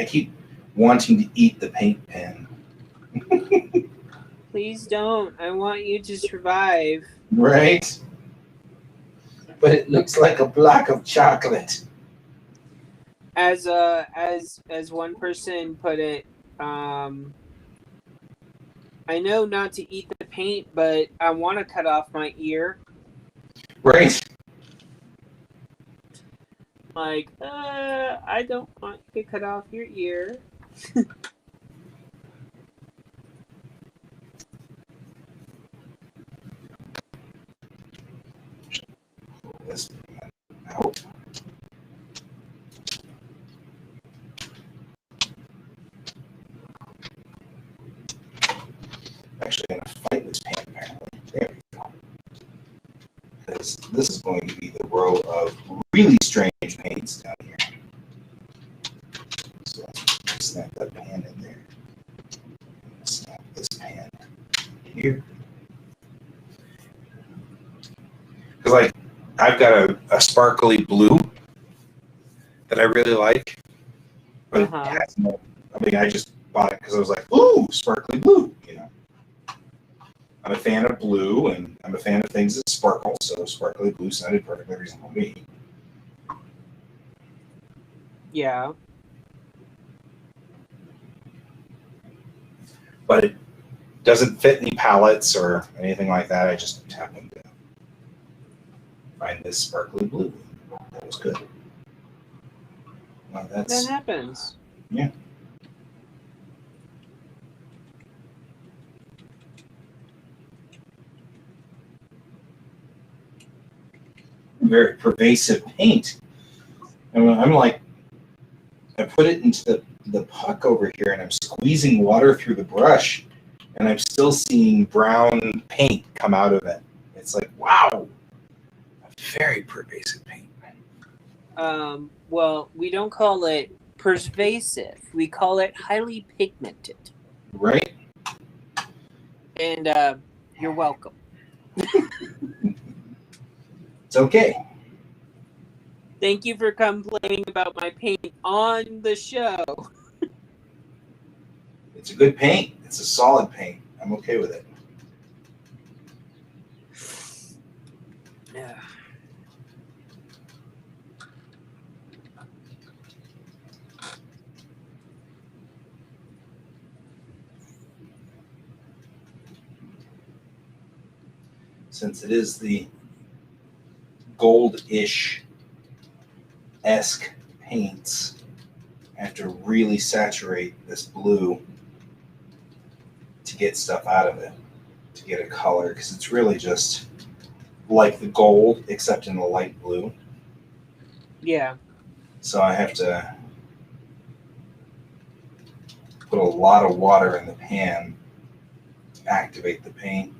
keep wanting to eat the paint pen. Please don't. I want you to survive. Right? But it looks like a block of chocolate. As one person put it, I know not to eat the paint, but I want to cut off my ear. Right? Like, I don't want you to cut off your ear. This out. this is going to be the row of really strange paints down here. So snap that pan in there. Snap this pan here. Because like I've got a sparkly blue that I really like, but it has no. I mean, I just bought it because I was like, "Ooh, sparkly blue," you know. I'm a fan of blue, and I'm a fan of things that sparkle, so sparkly blue sounded perfectly reasonable to me. Yeah. But it doesn't fit any palettes or anything like that. I just happened to find this sparkly blue. That was good. Well, That happens. Yeah. Very pervasive paint. And I'm like, I put it into the puck over here, and I'm squeezing water through the brush, and I'm still seeing brown paint come out of it. It's like, wow, very pervasive paint. Well, we don't call it pervasive. We call it highly pigmented. Right? And you're welcome. It's okay. Thank you for complaining about my paint on the show. It's a good paint. It's a solid paint. I'm okay with it. Yeah. Since it is the gold-ish-esque paints, I have to really saturate this blue to get stuff out of it, to get a color, because it's really just like the gold, except in the light blue. Yeah. So I have to put a lot of water in the pan to activate the paint.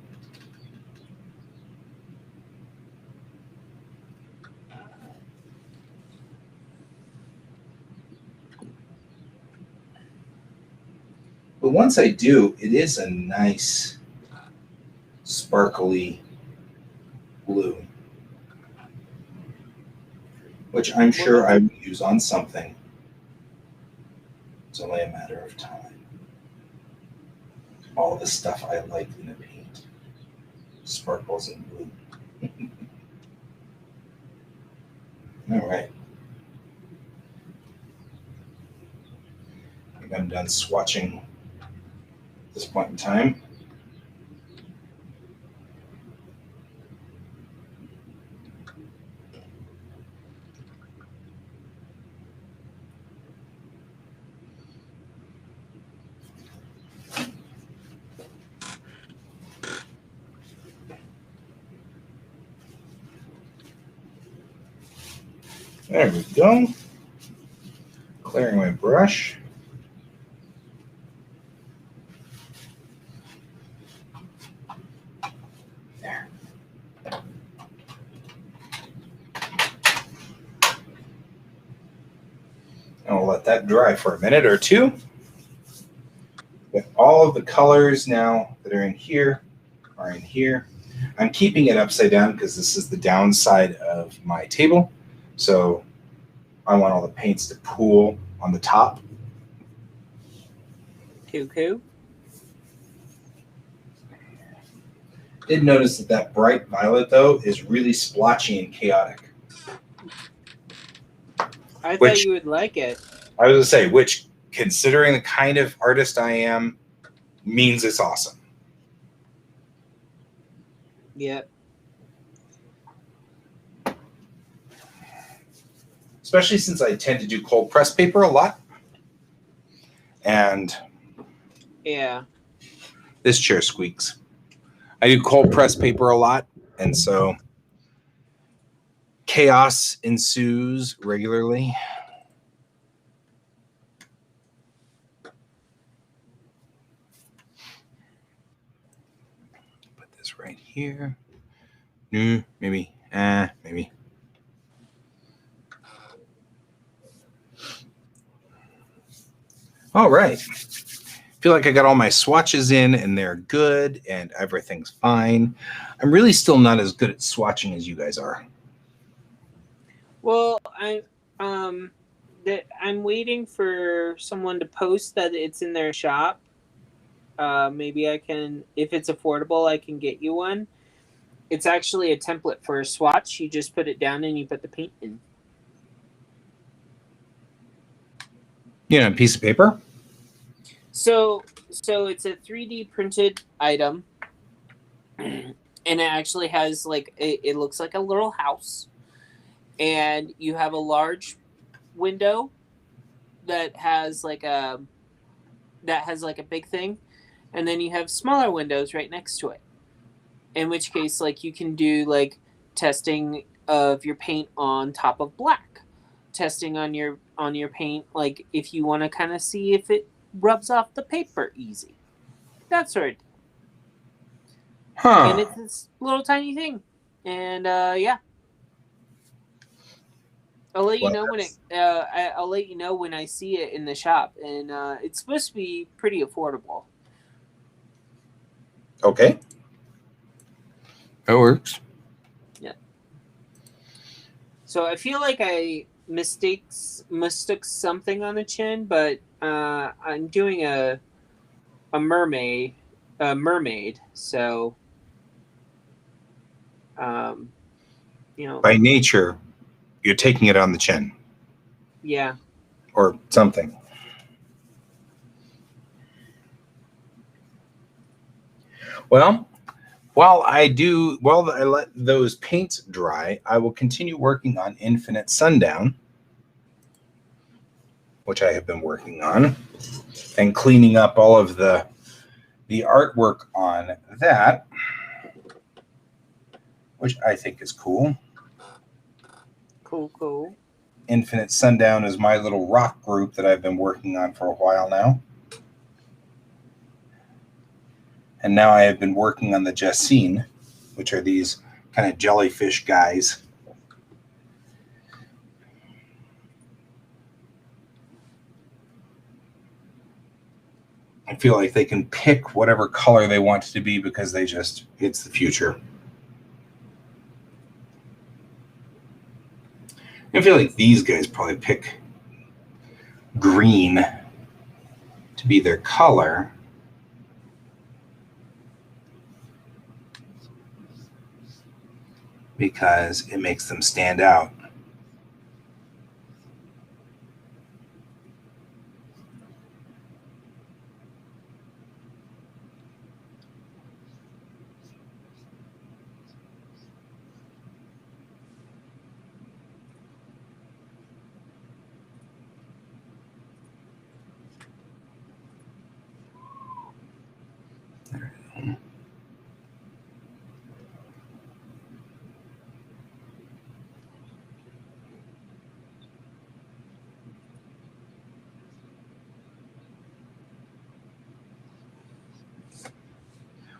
But once I do, it is a nice, sparkly blue, which I'm sure I will use on something. It's only a matter of time. All the stuff I like in a paint sparkles in blue. All right. I think I'm done swatching at this point in time. There we go. Clearing my brush. There. And we'll let that dry for a minute or two. With all of the colors now that are in here are in here. I'm keeping it upside down because this is the downside of my table. So I want all the paints to pool on the top. Cuckoo. Did notice that bright violet, though, is really splotchy and chaotic. I thought you would like it. I was going to say, which, considering the kind of artist I am, means it's awesome. Yep. Especially since I tend to do cold press paper a lot. And yeah, this chair squeaks. I do cold press paper a lot, and so chaos ensues regularly. Put this right here. Maybe. All right. Feel like I got all my swatches in and they're good and everything's fine. I'm really still not as good at swatching as you guys are. Well, I'm waiting for someone to post that it's in their shop. Maybe I can, if it's affordable, I can get you one. It's actually a template for a swatch. You just put it down and you put the paint in. You know, a piece of paper? So it's a 3D printed item, and it actually has like it looks like a little house, and you have a large window that has like a big thing, and then you have smaller windows right next to it. In which case, like, you can do like testing of your paint on top of black, testing on your paint, like if you want to kind of see if it rubs off the paper easy, that sort of thing. Huh. And it's this little tiny thing, and yeah, I'll let you know when it. I'll let you know when I see it in the shop, and it's supposed to be pretty affordable. Okay. That works. Yeah. So I feel like I mistook something on the chin, but I'm doing a mermaid, so you know. By nature, you're taking it on the chin. Yeah. Or something. Well, while I let those paints dry, I will continue working on Infinite Sundown, which I have been working on, and cleaning up all of the artwork on that, which I think is cool. Cool. Infinite Sundown is my little rock group that I've been working on for a while now. And now I have been working on the Jacine, which are these kind of jellyfish guys. I feel like they can pick whatever color they want it to be because it's the future. I feel like these guys probably pick green to be their color. Because it makes them stand out.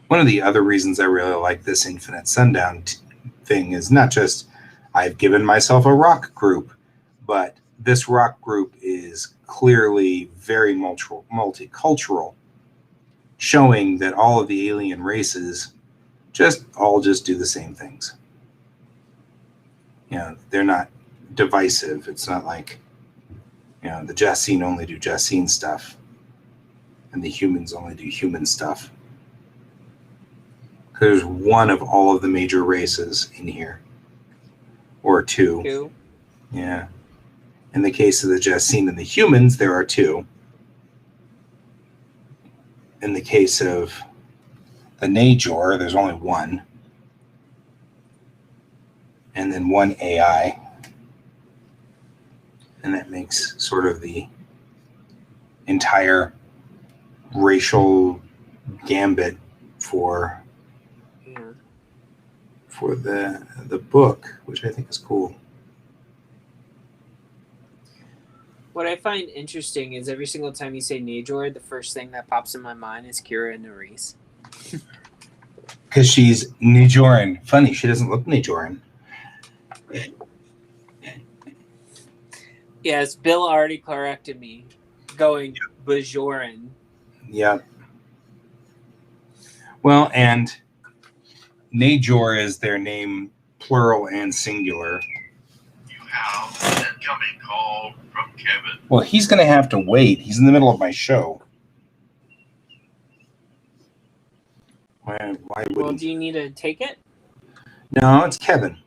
One of the other reasons I really like this Infinite Sundown thing is not just I've given myself a rock group, but this rock group is clearly very multicultural, showing that all of the alien races just do the same things. You know, they're not divisive. It's not like, you know, the Jacine only do Jacine stuff and the humans only do human stuff. There's one of all of the major races in here. Or two. Yeah. In the case of the Jacine and the humans, there are two. In the case of the Najor, there's only one. And then one AI. And that makes sort of the entire racial gambit for the book, which I think is cool. What I find interesting is every single time you say Najor, the first thing that pops in my mind is Kira Nerys. Because she's Najoran. Funny, she doesn't look Najoran. Yes, Bill already corrected me, going, Bajoran. Yeah. Well, and Najor is their name, plural and singular. You have an incoming call from Kevin. Well, he's going to have to wait. He's in the middle of my show. Why Well, wouldn't... do you need to take it? No, it's Kevin.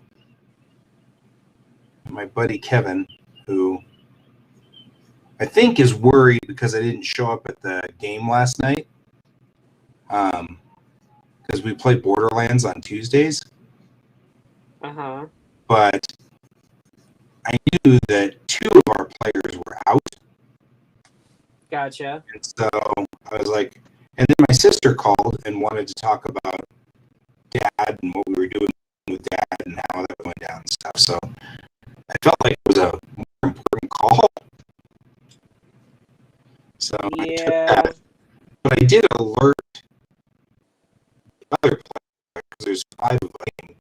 My buddy Kevin, who I think is worried because I didn't show up at the game last night. Because we play Borderlands on Tuesdays. Uh-huh. But I knew that 2 of our players were out. Gotcha. And so I was like, and then my sister called and wanted to talk about Dad and what we were doing with Dad and how that went down and stuff. So I felt like it was a more important call. So I took that. But I did alert the other players, because there's 5 of them.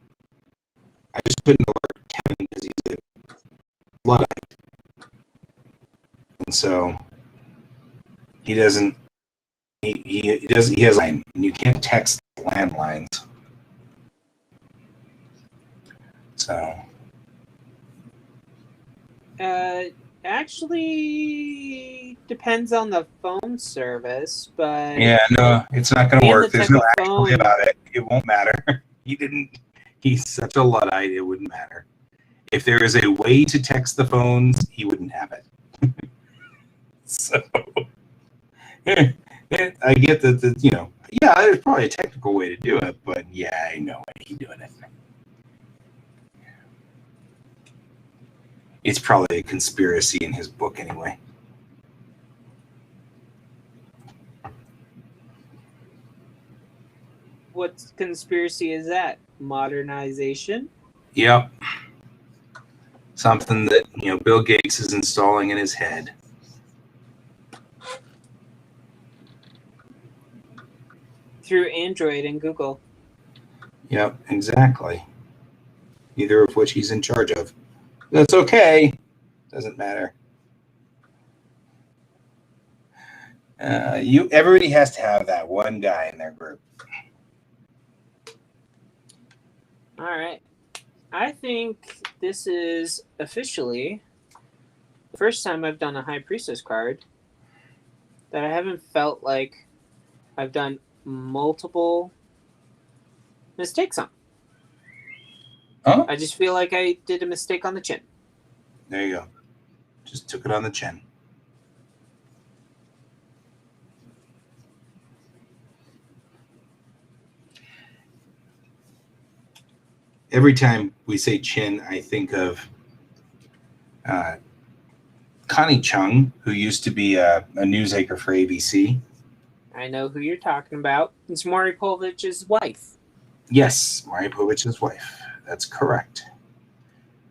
I just couldn't alert Kevin because he's a Luddite. And so he doesn't. He has line, and you can't text landlines. So actually depends on the phone service, but yeah, no, it's not going to work. There's no phone actually about it. It won't matter. He's such a Luddite, it wouldn't matter. If there is a way to text the phones, he wouldn't have it. So I get that, yeah, there's probably a technical way to do it, but yeah, I know he's doing it. It's probably a conspiracy in his book anyway. what conspiracy is that? Modernization? Yep. Something that, Bill Gates is installing in his head. Through Android and Google. Yep, exactly. Neither of which he's in charge of. That's okay. Doesn't matter. Everybody has to have that one guy in their group. All right. I think this is officially the first time I've done a High Priestess card that I haven't felt like I've done multiple mistakes on. Oh, I just feel like I did a mistake on the chin. there you go. Just took it on the chin. Every time we say chin, I think of Connie Chung, who used to be a news anchor for ABC. I know who you're talking about. It's Maury Povich's wife. Yes, Maury Povich's wife. That's correct.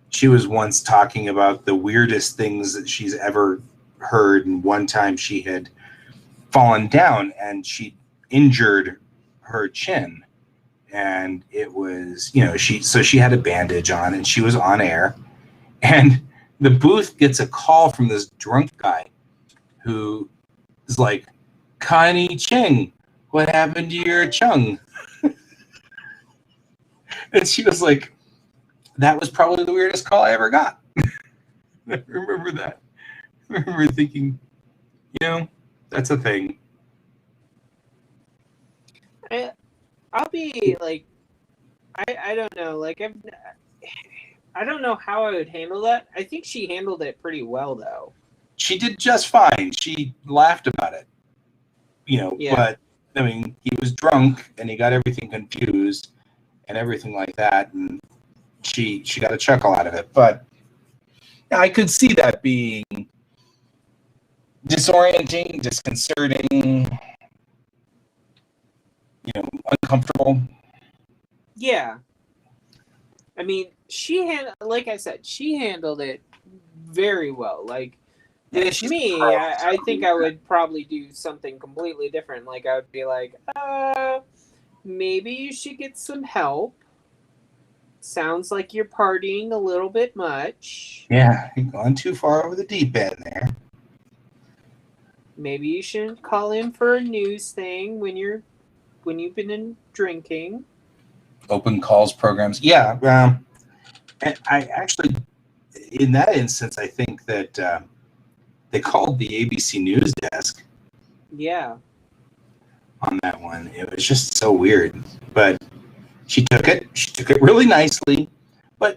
She was once talking about the weirdest things that she's ever heard, and one time she had fallen down and she injured her chin. And it was, she had a bandage on and she was on air. And the booth gets a call from this drunk guy who is like, Connie Cheng, what happened to your chung? And she was like, that was probably the weirdest call I ever got. I remember that. I remember thinking, that's a thing. I'll be like, I don't know, like I don't know how I would handle that. I think she handled it pretty well, though. She did just fine. She laughed about it, Yeah. But I mean, he was drunk and he got everything confused and everything like that, and she got a chuckle out of it. But I could see that being disorienting, disconcerting, uncomfortable. Yeah. I mean, like I said, she handled it very well. Like, with me, I think I would probably do something completely different. Like, I would be like, maybe you should get some help. Sounds like you're partying a little bit much. Yeah, you've gone too far over the deep end there. maybe you shouldn't call in for a news thing when you've been drinking. Open calls programs. Yeah. And I actually, in that instance, I think that they called the ABC News desk Yeah. on that one. It was just so weird. But she took it. She took it really nicely. But,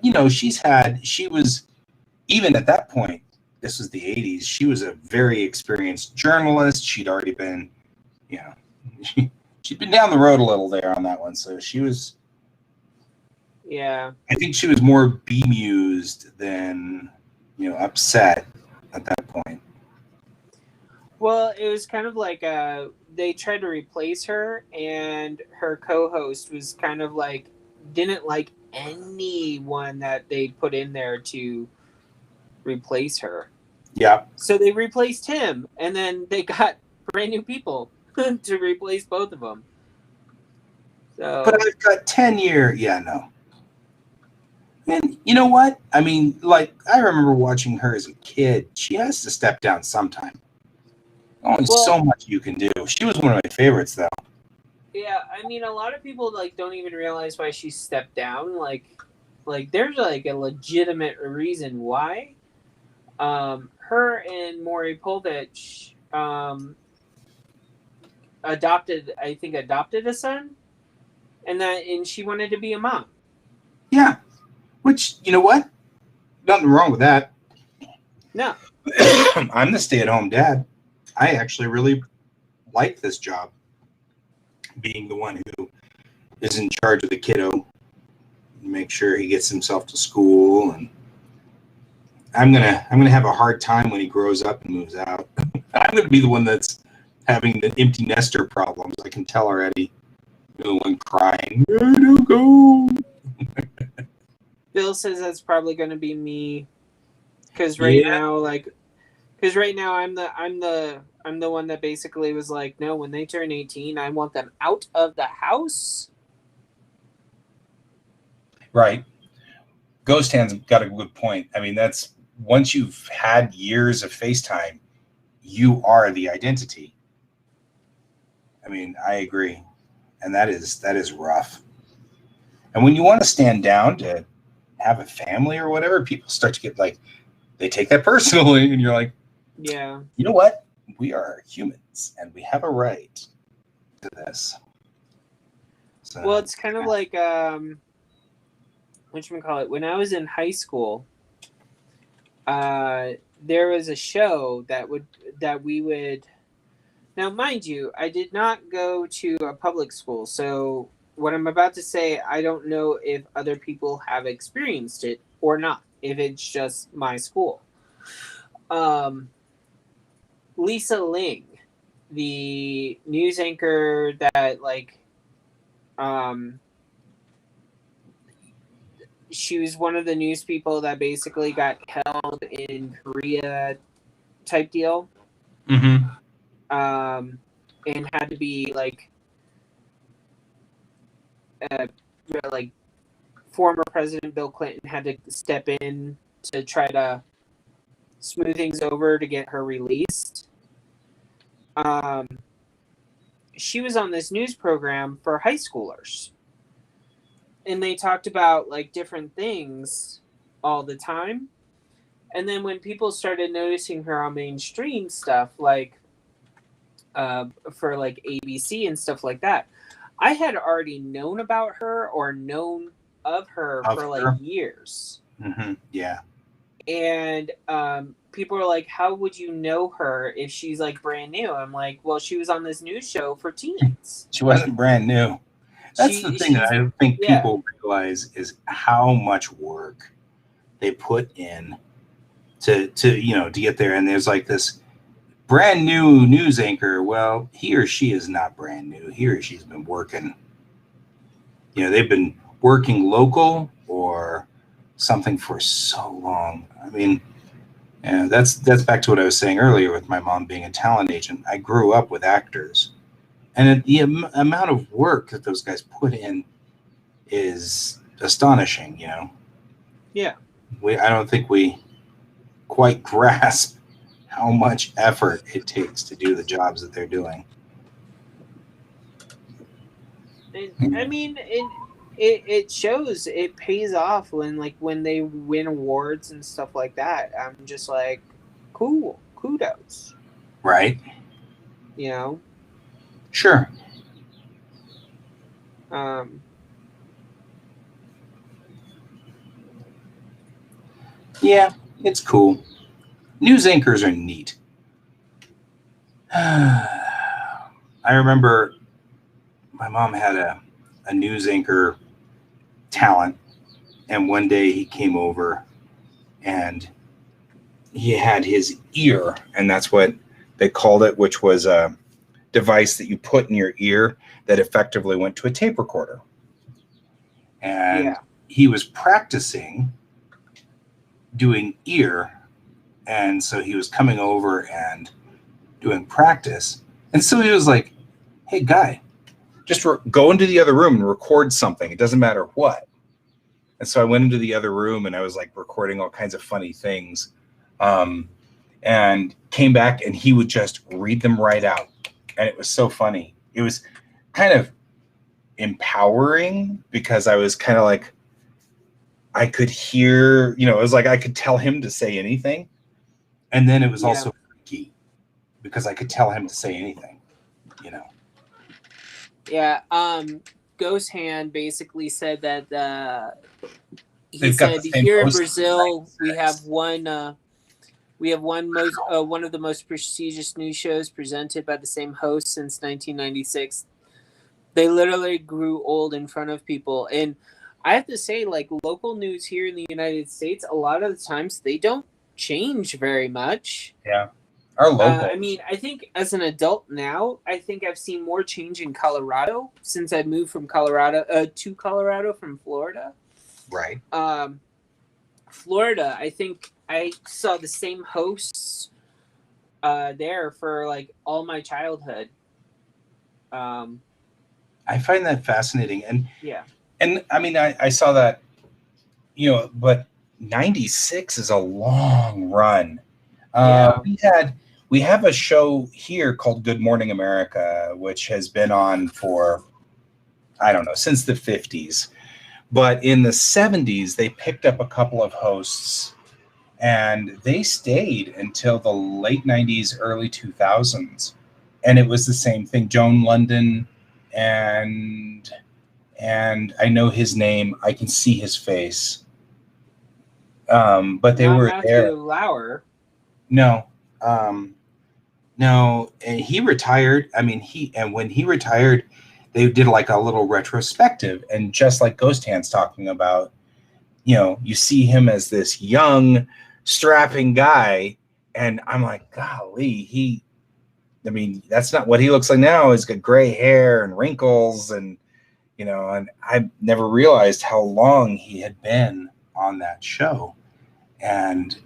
she was, even at that point, this was the 80s, she was a very experienced journalist. She'd already been, she'd been down the road a little there on that one. So she was, Yeah. I think she was more bemused than, upset at that point. Well, it was kind of like they tried to replace her, and her co-host was kind of like didn't like anyone that they put in there to replace her. Yeah. So they replaced him, and then they got brand new people to replace both of them. So, But I've got 10-year. Yeah, no. And you know what? I mean, like, I remember watching her as a kid. She has to step down sometime. Only so much you can do. She was one of my favorites, though. yeah, I mean, a lot of people like don't even realize why she stepped down. Like there's like a legitimate reason why. Her and Maury Povich adopted a son, and she wanted to be a mom. Yeah. Which, you know what? Nothing wrong with that. No. I'm the stay-at-home dad. I actually really like this job, being the one who is in charge of the kiddo, make sure he gets himself to school, and I'm gonna have a hard time when he grows up and moves out. I'm gonna be the one that's having the empty nester problems. I can tell already. The one crying, I don't go. Bill says that's probably going to be me, because right now I'm the one that basically was like, no, when they turn 18, I want them out of the house. Right. Ghost Hand's got a good point. I mean, that's once you've had years of FaceTime, you are the identity. I mean, I agree. And that is rough. And when you want to stand down to have a family or whatever, people start to get like, they take that personally, and you're like, yeah, you know what? We are humans, and we have a right to this. So, well, it's kind of like whatchamacallit, when I was in high school, there was a show that we would. Now, mind you, I did not go to a public school, so what I'm about to say, I don't know if other people have experienced it or not, if it's just my school. Lisa Ling, the news anchor that, like, she was one of the news people that basically got held in Korea type deal. mm-hmm. And had to be like former President Bill Clinton had to step in to try to smooth things over to get her released. She was on this news program for high schoolers, and they talked about like different things all the time. And then when people started noticing her on mainstream stuff, like for like ABC and stuff like that, I had already known about her or known of her for like years. Mm-hmm. Yeah. And people are like, how would you know her if she's like brand new? I'm like, well, she was on this news show for teens. She wasn't brand new. That's the thing that I don't think people realize is how much work they put in to get there. And there's like this brand new news anchor. Well, he or she is not brand new. He or she's been working. They've been working local or something for so long. I mean, that's back to what I was saying earlier with my mom being a talent agent. I grew up with actors, and the amount of work that those guys put in is astonishing. Yeah. I don't think we quite grasp how much effort it takes to do the jobs that they're doing. And, I mean, it shows, it pays off when they win awards and stuff like that. I'm just like, cool, kudos. Right? You know? Sure. Yeah, it's cool. News anchors are neat. I remember my mom had a news anchor talent, and one day he came over and he had his ear, and that's what they called it, which was a device that you put in your ear that effectively went to a tape recorder. And he was practicing doing ear, and so he was coming over and doing practice. And so he was like, hey, guy, just go into the other room and record something. It doesn't matter what. And so I went into the other room and I was like recording all kinds of funny things, and came back and he would just read them right out. And it was so funny. It was kind of empowering because I was kind of like, I could hear, it was like I could tell him to say anything. And then it was also freaky because I could tell him to say anything, Yeah. Ghost Hand basically said that he said here in Brazil we have one of the most prestigious news shows presented by the same host since 1996. They literally grew old in front of people, and I have to say, like, local news here in the United States, a lot of the times they don't change very much. Yeah. Our local. I mean, I think as an adult now, I think I've seen more change in Colorado since I moved from Colorado to Colorado from Florida. Right. Florida, I think I saw the same hosts there for like all my childhood. I find that fascinating. And yeah. And I mean, I saw that, but 96 is a long run. We have a show here called Good Morning America, which has been on for, I don't know, since the 50s. But in the 70s, they picked up a couple of hosts and they stayed until the late 90s, early 2000s. And it was the same thing. Joan London and I know his name. I can see his face. But they were Matthew there. Lauer. No. No, and he retired. I mean, when he retired, they did like a little retrospective, and just like Ghost Hand's talking about, you see him as this young, strapping guy, and I'm like, golly, that's not what he looks like now. He's got gray hair and wrinkles, and and I never realized how long he had been on that show, and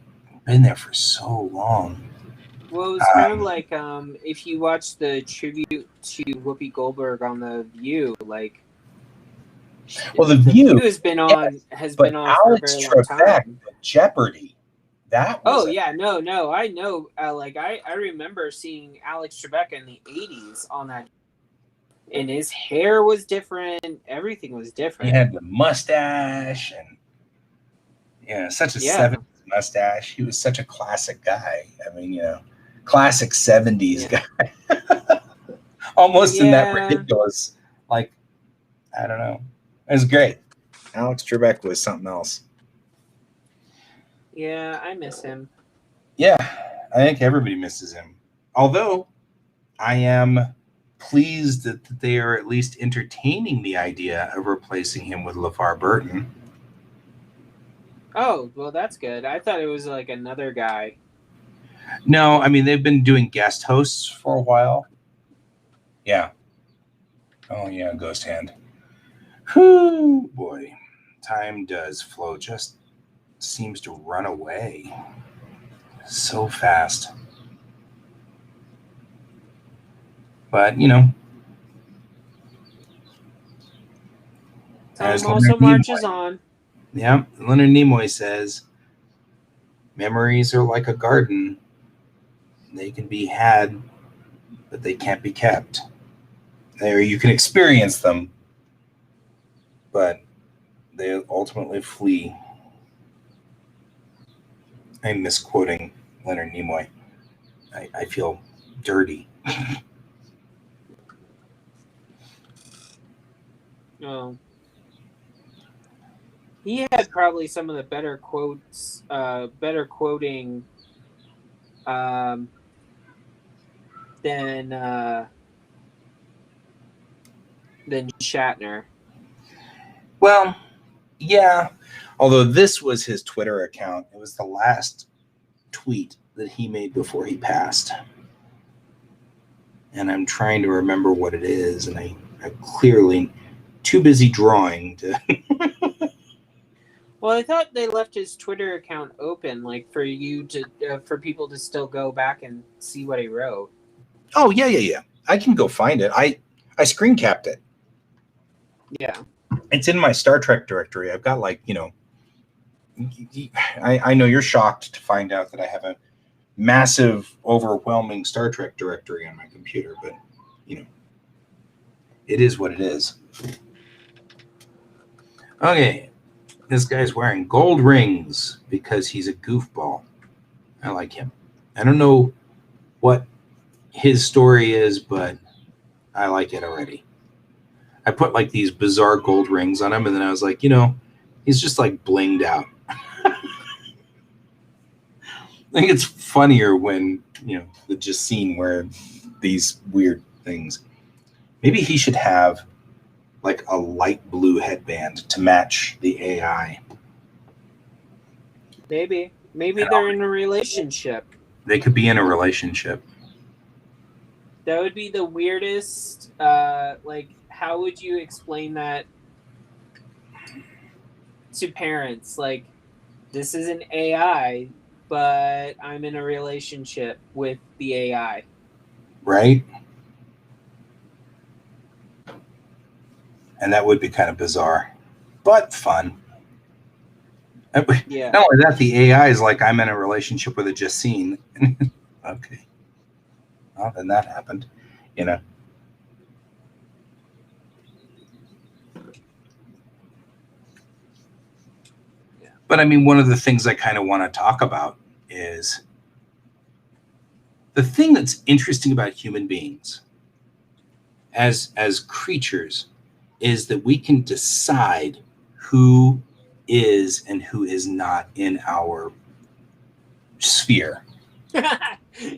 been there for so long. Well, it's kind of like if you watch the tribute to Whoopi Goldberg on The View, like. Well, The View has been on been on Alex for a very long time. Jeopardy. That was no, I know. I remember seeing Alex Trebek in the '80s on that, and his hair was different. Everything was different. He had the mustache and such a 70s mustache. He was such a classic guy. I mean, classic 70s guy. Almost in that ridiculous, like, I don't know. It was great. Alex Trebek was something else. Yeah, I miss him. Yeah, I think everybody misses him. Although I am pleased that they are at least entertaining the idea of replacing him with LeVar Burton. Oh, well, that's good. I thought it was like another guy. No, I mean, they've been doing guest hosts for a while. Yeah. Oh, yeah, Ghost Hand. Whew, boy. Time does flow. Just seems to run away so fast. But, Time also marches on. Yeah, Leonard Nimoy says, memories are like a garden. They can be had, but they can't be kept. There, you can experience them, but they ultimately flee. I'm misquoting Leonard Nimoy. I feel dirty. Oh. He had probably some of the better quotes, better quoting than Shatner. Well, yeah. Although this was his Twitter account. It was the last tweet that he made before he passed. And I'm trying to remember what it is, and I'm clearly too busy drawing to... Well, I thought they left his Twitter account open, like for you to, for people to still go back and see what he wrote. Oh, yeah. I can go find it. I screen capped it. Yeah. It's in my Star Trek directory. I've got I know you're shocked to find out that I have a massive, overwhelming Star Trek directory on my computer, but it is what it is. Okay, this guy's wearing gold rings because he's a goofball. I like him. I don't know what his story is, but I like it already. I put like these bizarre gold rings on him, and then I was like, he's just like blinged out. I think it's funnier when, the Justine wear these weird things. Maybe he should have like a light blue headband to match the AI. Maybe they're in a relationship. They could be in a relationship. That would be the weirdest. How would you explain that to parents? Like, this is an AI, but I'm in a relationship with the AI. Right? And that would be kind of bizarre, but fun. Yeah. Not only that, the AI is like, I'm in a relationship with a Justine. Okay. Well, then that happened, Yeah. But I mean, one of the things I kind of want to talk about is the thing that's interesting about human beings as creatures is that we can decide who is and who is not in our sphere.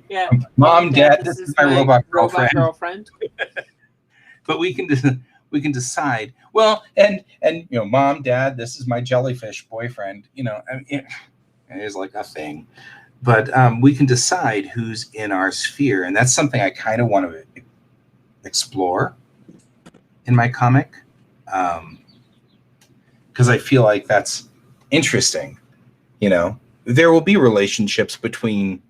Yeah. Mom, Dad, this is my robot girlfriend. But we can decide. Well, and Mom, Dad, this is my jellyfish boyfriend. It is like a thing. But we can decide who's in our sphere, and that's something I kind of want to explore in my comic, because I feel like that's interesting. There will be relationships between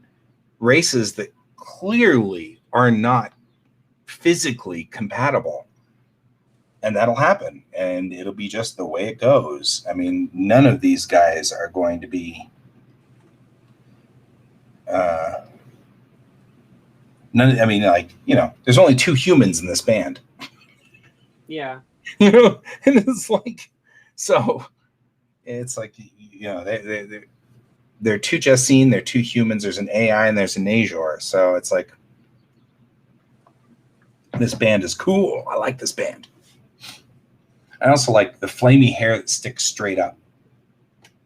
races that clearly are not physically compatible, and that'll happen, and it'll be just the way it goes. I mean, none of these guys are going to be there's only 2 humans in this band. Yeah. And it's like, so it's like, they're 2 Justine, they're 2 humans, there's an AI and there's an Azure. So it's like, this band is cool. I like this band. I also like the flamey hair that sticks straight up.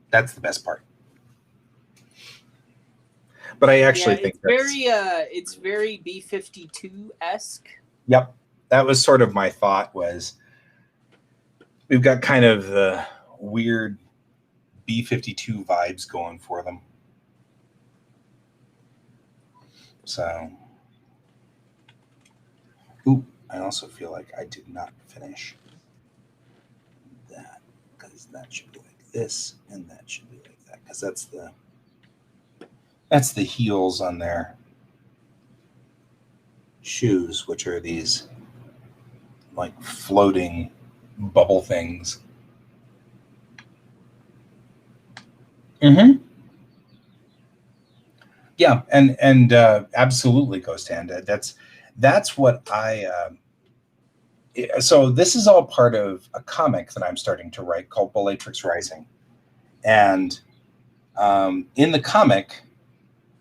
That's the best part. But I actually think it's very B-52-esque. Yep. That was sort of my thought, was we've got kind of the weird B-52 vibes going for them. So, I also feel like I did not finish that, because that should be like this and that should be like that, because that's the heels on their shoes, which are these like floating bubble things. Yeah, and absolutely goes to hand. That's what so this is all part of a comic that I'm starting to write called Bellatrix Rising. And in the comic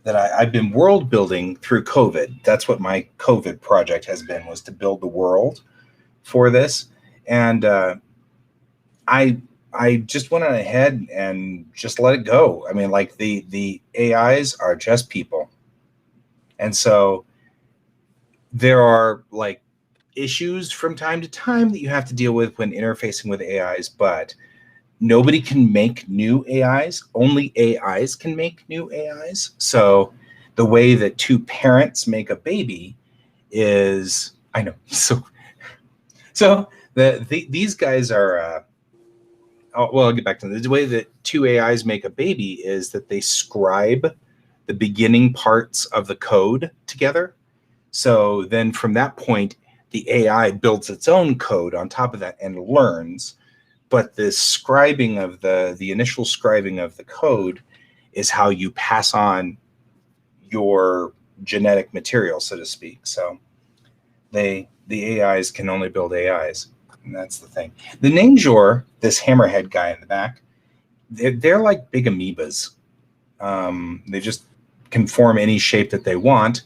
that I've been world building through COVID. That's what my COVID project has been, was to build the world for this. And I just went on ahead and just let it go. I mean, like the AIs are just people. And so there are like issues from time to time that you have to deal with when interfacing with AIs, but nobody can make new AIs. Only AIs can make new AIs. So the way that two parents make a baby is, I know. So these guys are, well, I'll get back to this. The way that two AIs make a baby is that they scribe the beginning parts of the code together. So then from that point, the AI builds its own code on top of that and learns. But the scribing of the initial scribing of the code is how you pass on your genetic material, so to speak. So the AIs can only build AIs, and that's the thing. The Nangor, this hammerhead guy in the back, they're like big amoebas. They just can form any shape that they want.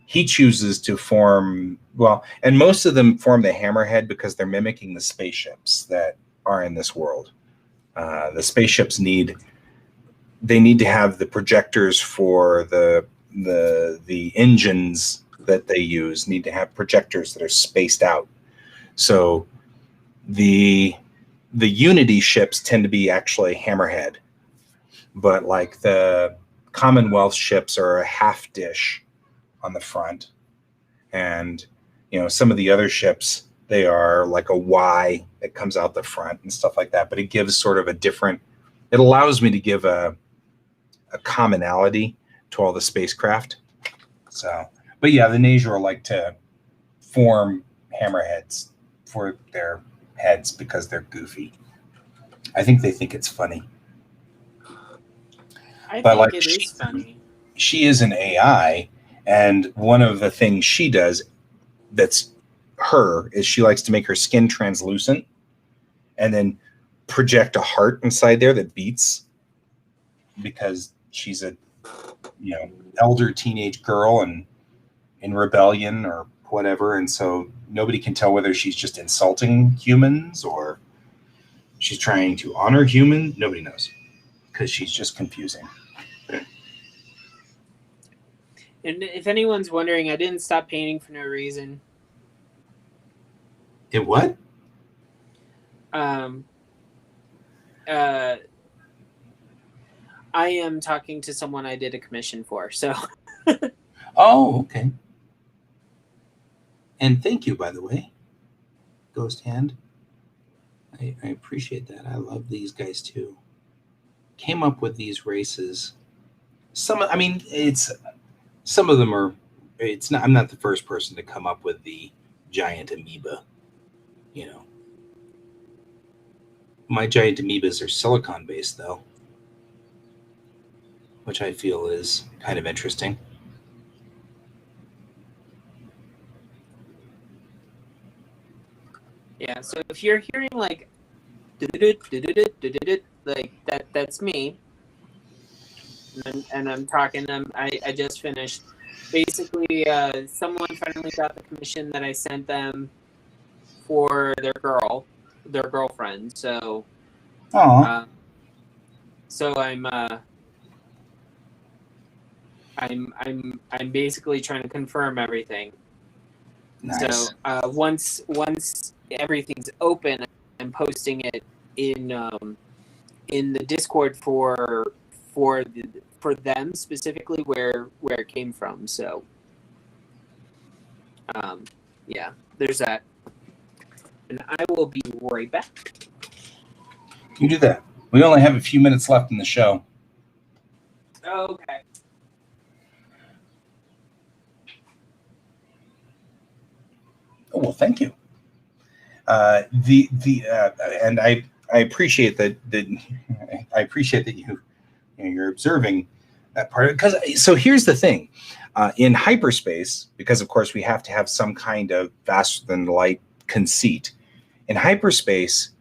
He chooses to form, well, and most of them form the hammerhead because they're mimicking the spaceships that are in this world. The spaceships need to have the projectors for the engines that they use need to have projectors that are spaced out. So the Unity ships tend to be actually hammerhead, but like the Commonwealth ships are a half dish on the front, and some of the other ships, they are like a Y that comes out the front and stuff like that. But it gives sort of it allows me to give a commonality to all the spacecraft. So, but yeah, the Nangor like to form hammerheads for their heads because they're goofy. I think they think it's funny. I think it is funny. She is an AI, and one of the things she does that's her is she likes to make her skin translucent and then project a heart inside there that beats, because she's a elder teenage girl and in rebellion or whatever, and so nobody can tell whether she's just insulting humans or she's trying to honor humans. Nobody knows, because she's just confusing. And if anyone's wondering, I didn't stop painting for no reason. It what? I am talking to someone I did a commission for, so. Oh, okay. And thank you, by the way, Ghost Hand. I appreciate that. I love these guys too. Came up with these races. Some of them are. It's not. I'm not the first person to come up with the giant amoeba. My giant amoebas are silicon based, though, which I feel is kind of interesting. Yeah, so if you're hearing like that, that's me. And I'm talking. I just finished. Basically, someone finally got the commission that I sent them for their girlfriend. So, so I'm basically trying to confirm everything. Nice. So once everything's open, I'm posting it in the Discord for them specifically where it came from. So yeah, there's that. And I will be right back. You do that. We only have a few minutes left in the show. Okay. Oh, well, thank you. And I appreciate that I appreciate that you're observing that part of it. Because so here's the thing. In hyperspace, because of course we have to have some kind of faster than light conceit. In hyperspace,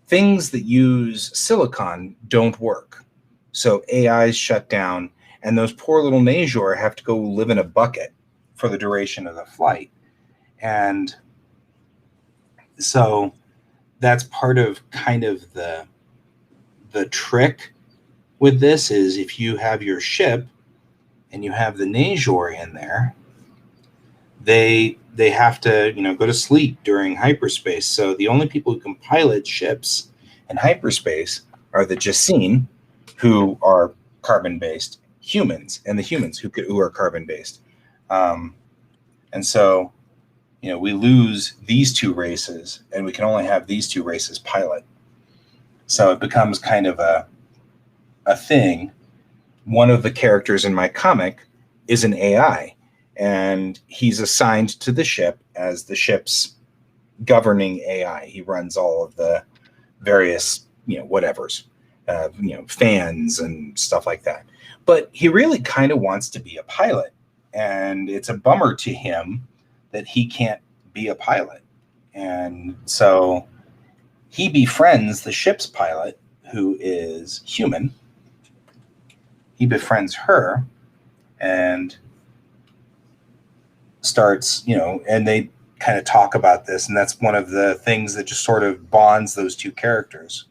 things that use silicon don't work. So AIs shut down, and those poor little Najor have to go live in a bucket for the duration of the flight. And so that's part of kind of the trick with this is if you have your ship and you have the Najor in there, they have to, go to sleep during hyperspace. So the only people who can pilot ships in hyperspace are the Jacine, who are carbon-based humans, and the humans who are carbon-based. And so, we lose these two races, and we can only have these two races pilot. So it becomes kind of a thing. One of the characters in my comic is an AI, and he's assigned to the ship as the ship's governing AI. He runs all of the various, whatevers, fans and stuff like that. But he really kind of wants to be a pilot, and it's a bummer to him that he can't be a pilot. And so he befriends the ship's pilot, who is human. He befriends her and starts, and they kind of talk about this. And that's one of the things that just sort of bonds those two characters,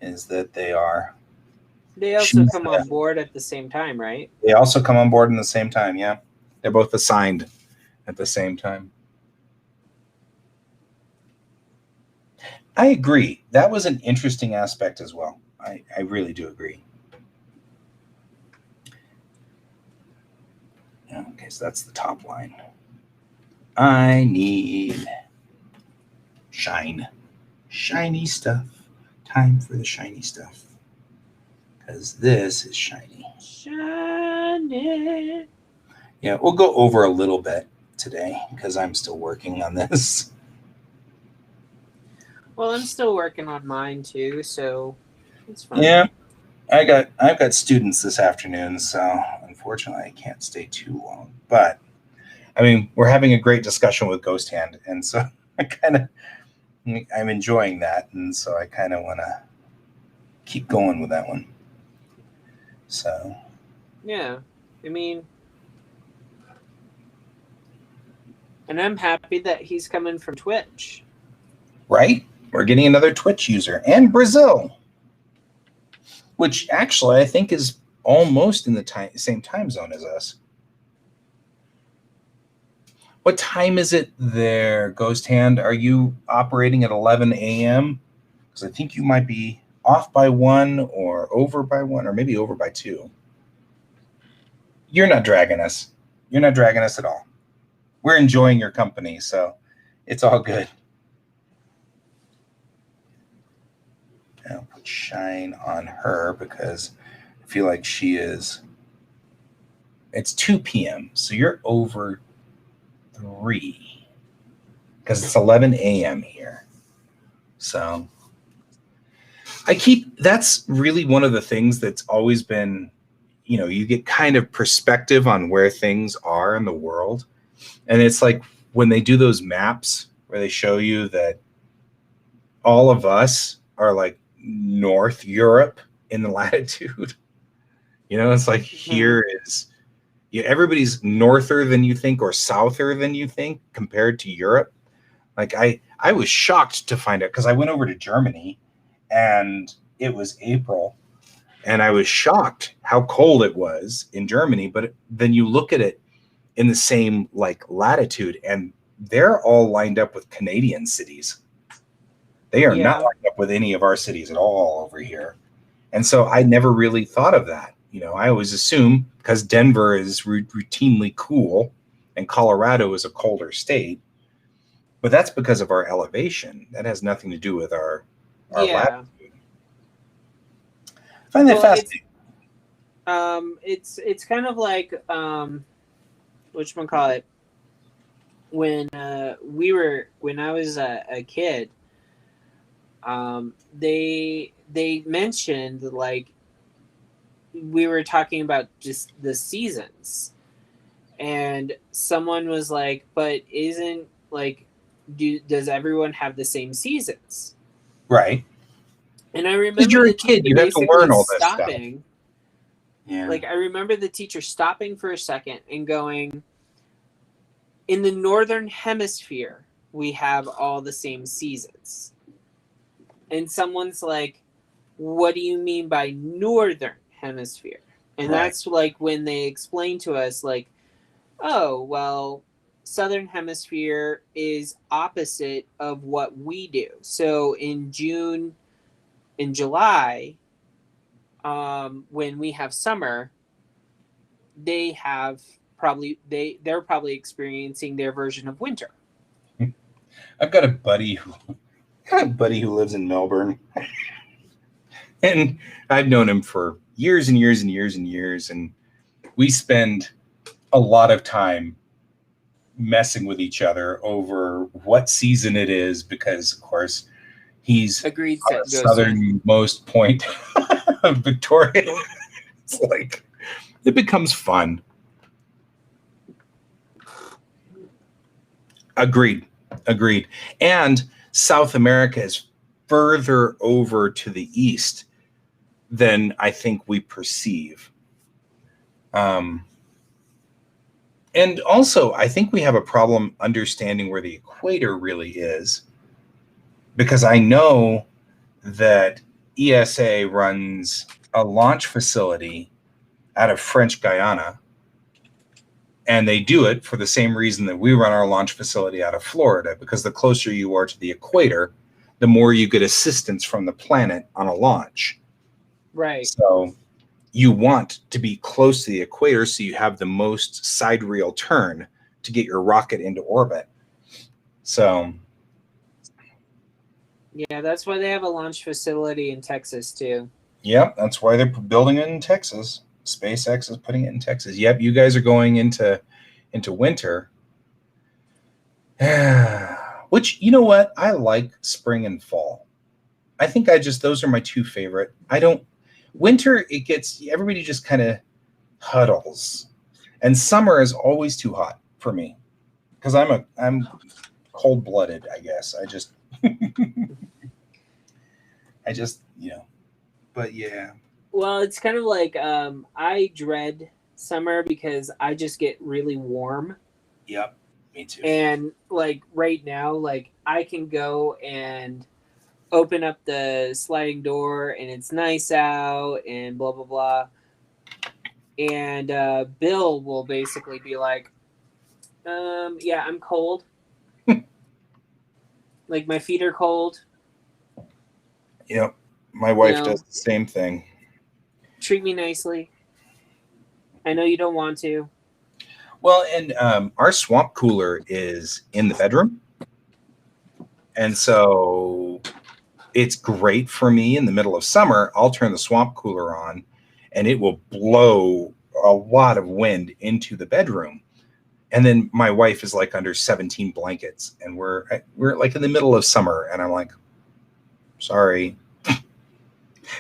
is that they also come on board at the same time, right? They also come on board in the same time, yeah. They're both assigned at the same time. I agree. That was an interesting aspect as well. I really do agree. Okay, so that's the top line. I need shiny stuff. Time for the shiny stuff. Because this is shiny. Shiny. Yeah, we'll go over a little bit today because I'm still working on this. Well, I'm still working on mine too, so it's fine. Yeah, I've got students this afternoon, so unfortunately I can't stay too long. But I mean, we're having a great discussion with Ghost Hand, and so I'm enjoying that, and so I kind of want to keep going with that one. So yeah, I mean, and I'm happy that he's coming from Twitch. Right? We're getting another Twitch user, and Brazil, which actually I think is almost in the same time zone as us. What time is it there, Ghost Hand? Are you operating at 11 a.m.? Because I think you might be off by 1 or over by 1 or maybe over by 2. You're not dragging us. You're not dragging us at all. We're enjoying your company, so it's all good. I'll put shine on her because I feel like she is. It's 2 p.m., so you're over 3 because it's 11 a.m. here. So that's really one of the things that's always been, you get kind of perspective on where things are in the world. And it's like when they do those maps where they show you that all of us are like North Europe in the latitude. It's like here is, everybody's norther than you think or souther than you think compared to Europe. Like I was shocked to find out because I went over to Germany and it was April and I was shocked how cold it was in Germany. But then you look at it in the same like latitude and they're all lined up with Canadian cities. They are not lined up with any of our cities at all over here. And so I never really thought of that. I always assume because Denver is routinely cool and Colorado is a colder state, but that's because of our elevation. That has nothing to do with our latitude. I find that fascinating. It's kind of like whatchamacallit, when I was a kid, they mentioned like we were talking about just the seasons, and someone was like, "But isn't like, does everyone have the same seasons?" Right. And I remember Because you're a the kid, teacher you have to basically learn all this stuff. stopping. Yeah. Like, I remember the teacher stopping for a second and going, "In the northern hemisphere, we have all the same seasons." And someone's like, "What do you mean by northern hemisphere?" And Right. that's like when they explain to us, like, "Oh, well, southern hemisphere is opposite of what we do. So in June and July, when we have summer, they have they're probably experiencing their version of winter." I've got a buddy who lives in Melbourne. And I've known him for years and years and years and years. And we spend a lot of time messing with each other over what season it is, because, of course, he's Agreed. on the southernmost point of Victoria. It's like, it becomes fun. Agreed. And South America is further over to the east than I think we perceive. And also, I think we have a problem understanding where the equator really is, because I know that ESA runs a launch facility out of French Guiana, and they do it for the same reason that we run our launch facility out of Florida, because the closer you are to the equator, the more you get assistance from the planet on a launch. Right. So you want to be close to the equator so you have the most sidereal turn to get your rocket into orbit. So yeah, that's why they have a launch facility in Texas too. Yep, that's why they're building it in Texas. SpaceX is putting it in Texas. Yep, you guys are going into winter. Which, you know what? I like spring and fall. I think those are my two favorite. Winter, everybody just kind of huddles. And summer is always too hot for me, because I'm cold-blooded, I guess. But yeah. Well, it's kind of like I dread summer because I just get really warm. Yep, me too. And like right now, like I can go and open up the sliding door and it's nice out and blah blah blah. And Bill will basically be like, yeah, I'm cold. Like my feet are cold. Yep, my wife does the same thing. Treat me nicely. I know you don't want to. Well, and our swamp cooler is in the bedroom. And so it's great for me in the middle of summer. I'll turn the swamp cooler on and it will blow a lot of wind into the bedroom. And then my wife is like under 17 blankets and we're like in the middle of summer and I'm like, sorry.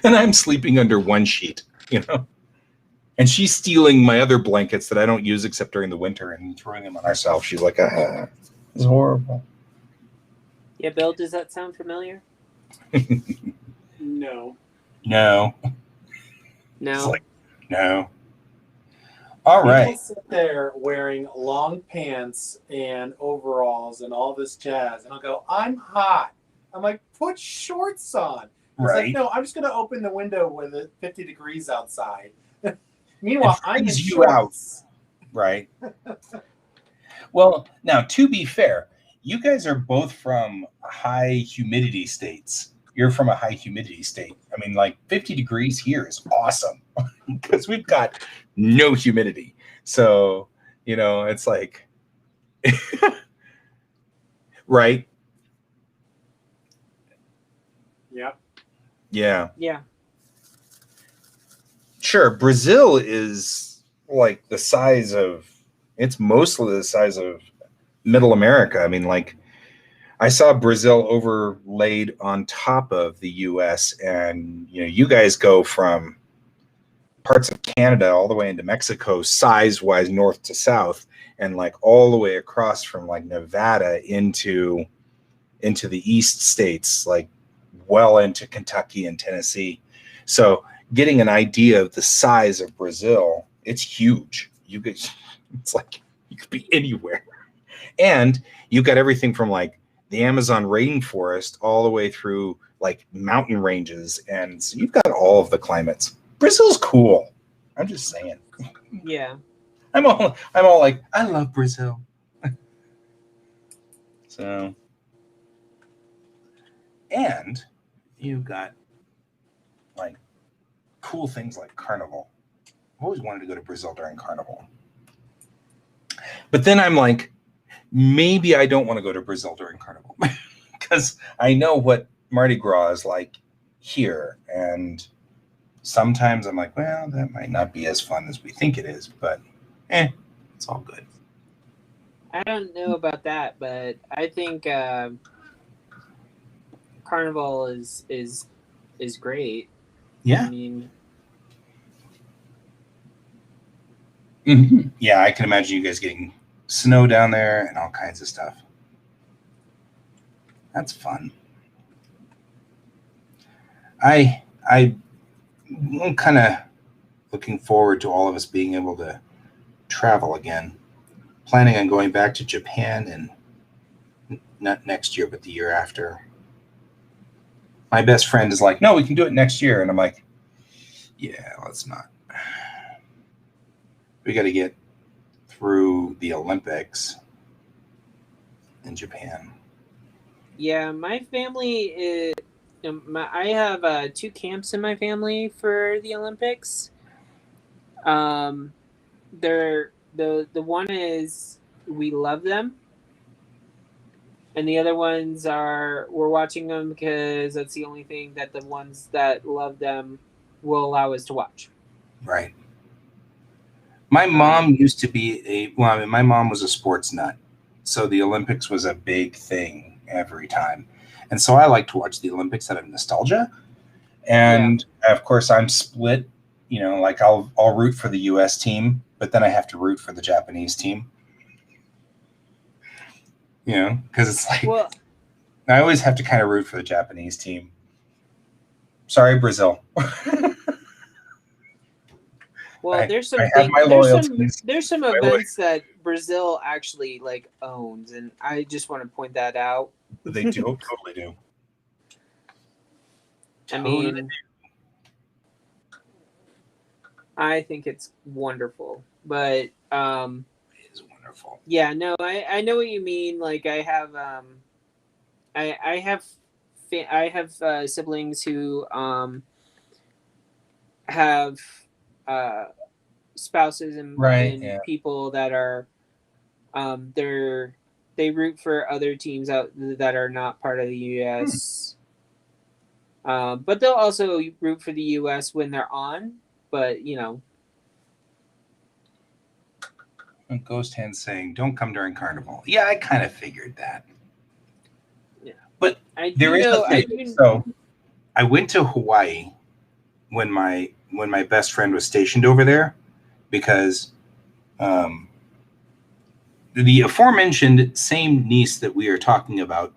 And I'm sleeping under one sheet, and she's stealing my other blankets that I don't use except during the winter and throwing them on herself. She's like, it's horrible. Yeah, Bill, does that sound familiar? No. No. No. Like, no. All right. People sit there wearing long pants and overalls and all this jazz, and I'll go, I'm hot. I'm like, put shorts on. It's Right. like, no, I'm just going to open the window with it 50 degrees outside. Meanwhile, I'm in freeze you shorts. Right. Well, now, to be fair, you guys are both from high humidity states. You're from a high humidity state. I mean, like 50 degrees here is awesome because we've got no humidity. So, it's like, right? Yep. Yeah. Yeah. Sure. Brazil is like it's mostly the size of middle America. I mean, like I saw Brazil overlaid on top of the US and, you guys go from parts of Canada all the way into Mexico, size-wise, north to south, and like all the way across from like Nevada into the east states, like well into Kentucky and Tennessee. So getting an idea of the size of Brazil, it's huge. It's like you could be anywhere. And you've got everything from like the Amazon rainforest all the way through like mountain ranges. And so you've got all of the climates. Brazil's cool. I'm just saying. Yeah. I'm all like, I love Brazil. So, and you've got like cool things like Carnival. I've always wanted to go to Brazil during Carnival. But then I'm like, maybe I don't want to go to Brazil during Carnival because I know what Mardi Gras is like here. And sometimes I'm like, well, that might not be as fun as we think it is, but it's all good. I don't know about that, but I think Carnival is great. Yeah. I mean, yeah, I can imagine you guys getting snow down there and all kinds of stuff. That's fun. I'm kind of looking forward to all of us being able to travel again. Planning on going back to Japan and not next year, but the year after. My best friend is like, no, we can do it next year. And I'm like, yeah, let's not. We got to get through the Olympics in Japan. yeah, my family is. I have 2 camps in my family for the Olympics. They're the one is we love them, and the other ones are we're watching them because that's the only thing that the ones that love them will allow us to watch. Right. My mom used to be my mom was a sports nut. So the Olympics was a big thing every time. And so I like to watch the Olympics out of nostalgia. And of course I'm split, like I'll root for the US team, but then I have to root for the Japanese team. Because it's like I always have to kind of root for the Japanese team. Sorry, Brazil. Well, there's some there's some events that Brazil actually like owns, and I just want to point that out. They do, totally do. I mean, I think it's wonderful, but it is wonderful. Yeah, no, I know what you mean. Like I have I have siblings who have spouses and people that are they root for other teams out that are not part of the US. But they'll also root for the US when they're on, but Ghost Hand saying, don't come during Carnival. Yeah, I kind of figured that. Yeah. But there is a thing. So I went to Hawaii when my best friend was stationed over there because the aforementioned same niece that we are talking about,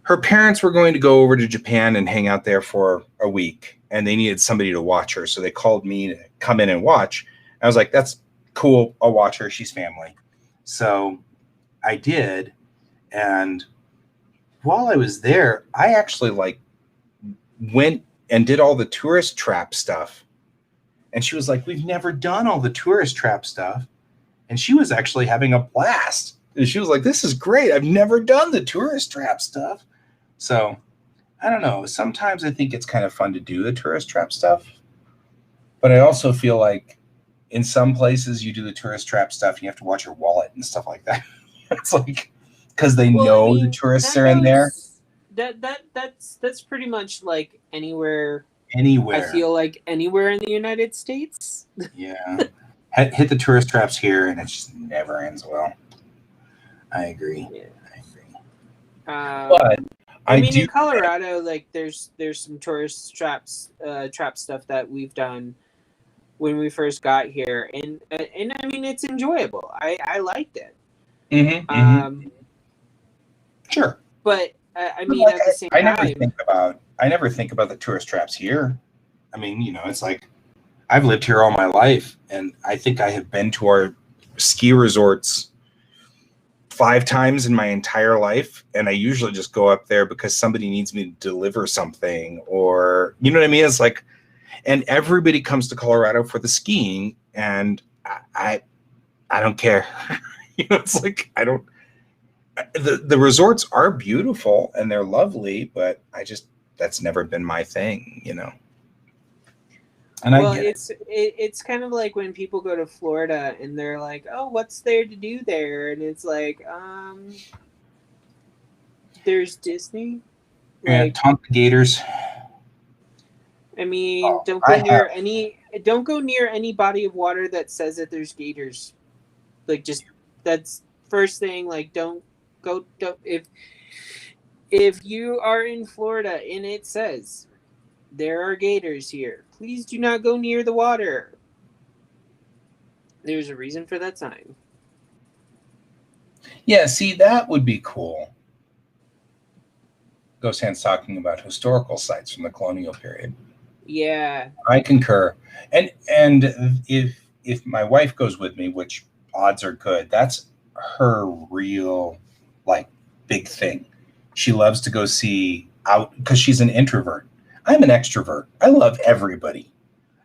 her parents were going to go over to Japan and hang out there for a week, and they needed somebody to watch her. So they called me to come in and watch. I was like, that's cool. I'll watch her. She's family. So I did. And while I was there, I actually went and did all the tourist trap stuff. And she was like, we've never done all the tourist trap stuff. And she was actually having a blast. And she was like, this is great. I've never done the tourist trap stuff. So I don't know. Sometimes I think it's kind of fun to do the tourist trap stuff. But I also feel like in some places you do the tourist trap stuff, you have to watch your wallet and stuff like that. It's like, because they know the tourists are in there. That's pretty much like anywhere. Anywhere. I feel like anywhere in the United States. Yeah. Hit the tourist traps here and it just never ends well. I agree. Yeah. I agree. But I mean, do. in Colorado, like there's some tourist trap stuff that we've done when we first got here, and I mean it's enjoyable. I liked it. Sure. But I But, mean, like, at the same I time, never think about the tourist traps here. I mean, it's like I've lived here all my life, and I think I have been to our ski resorts 5 times in my entire life, and I usually just go up there because somebody needs me to deliver something, or you know what I mean. It's like, and everybody comes to Colorado for the skiing, and I don't care. It's like I don't. The resorts are beautiful and they're lovely, but that's never been my thing. And well, I get it's kind of like when people go to Florida and they're like, "Oh, what's there to do there?" And it's like, there's Disney. Like, Tonka Gators. I mean, don't go near any body of water that says that there's gators. Like, just that's first thing. Like, don't if you are in Florida and it says there are gators here, please do not go near the water. There's a reason for that sign. Yeah, see, that would be cool. Ghost Hand's talking about historical sites from the colonial period. Yeah, I concur. And if my wife goes with me, which odds are good, that's her real like big thing. She loves to go see out because she's an introvert. I'm an extrovert. I love everybody.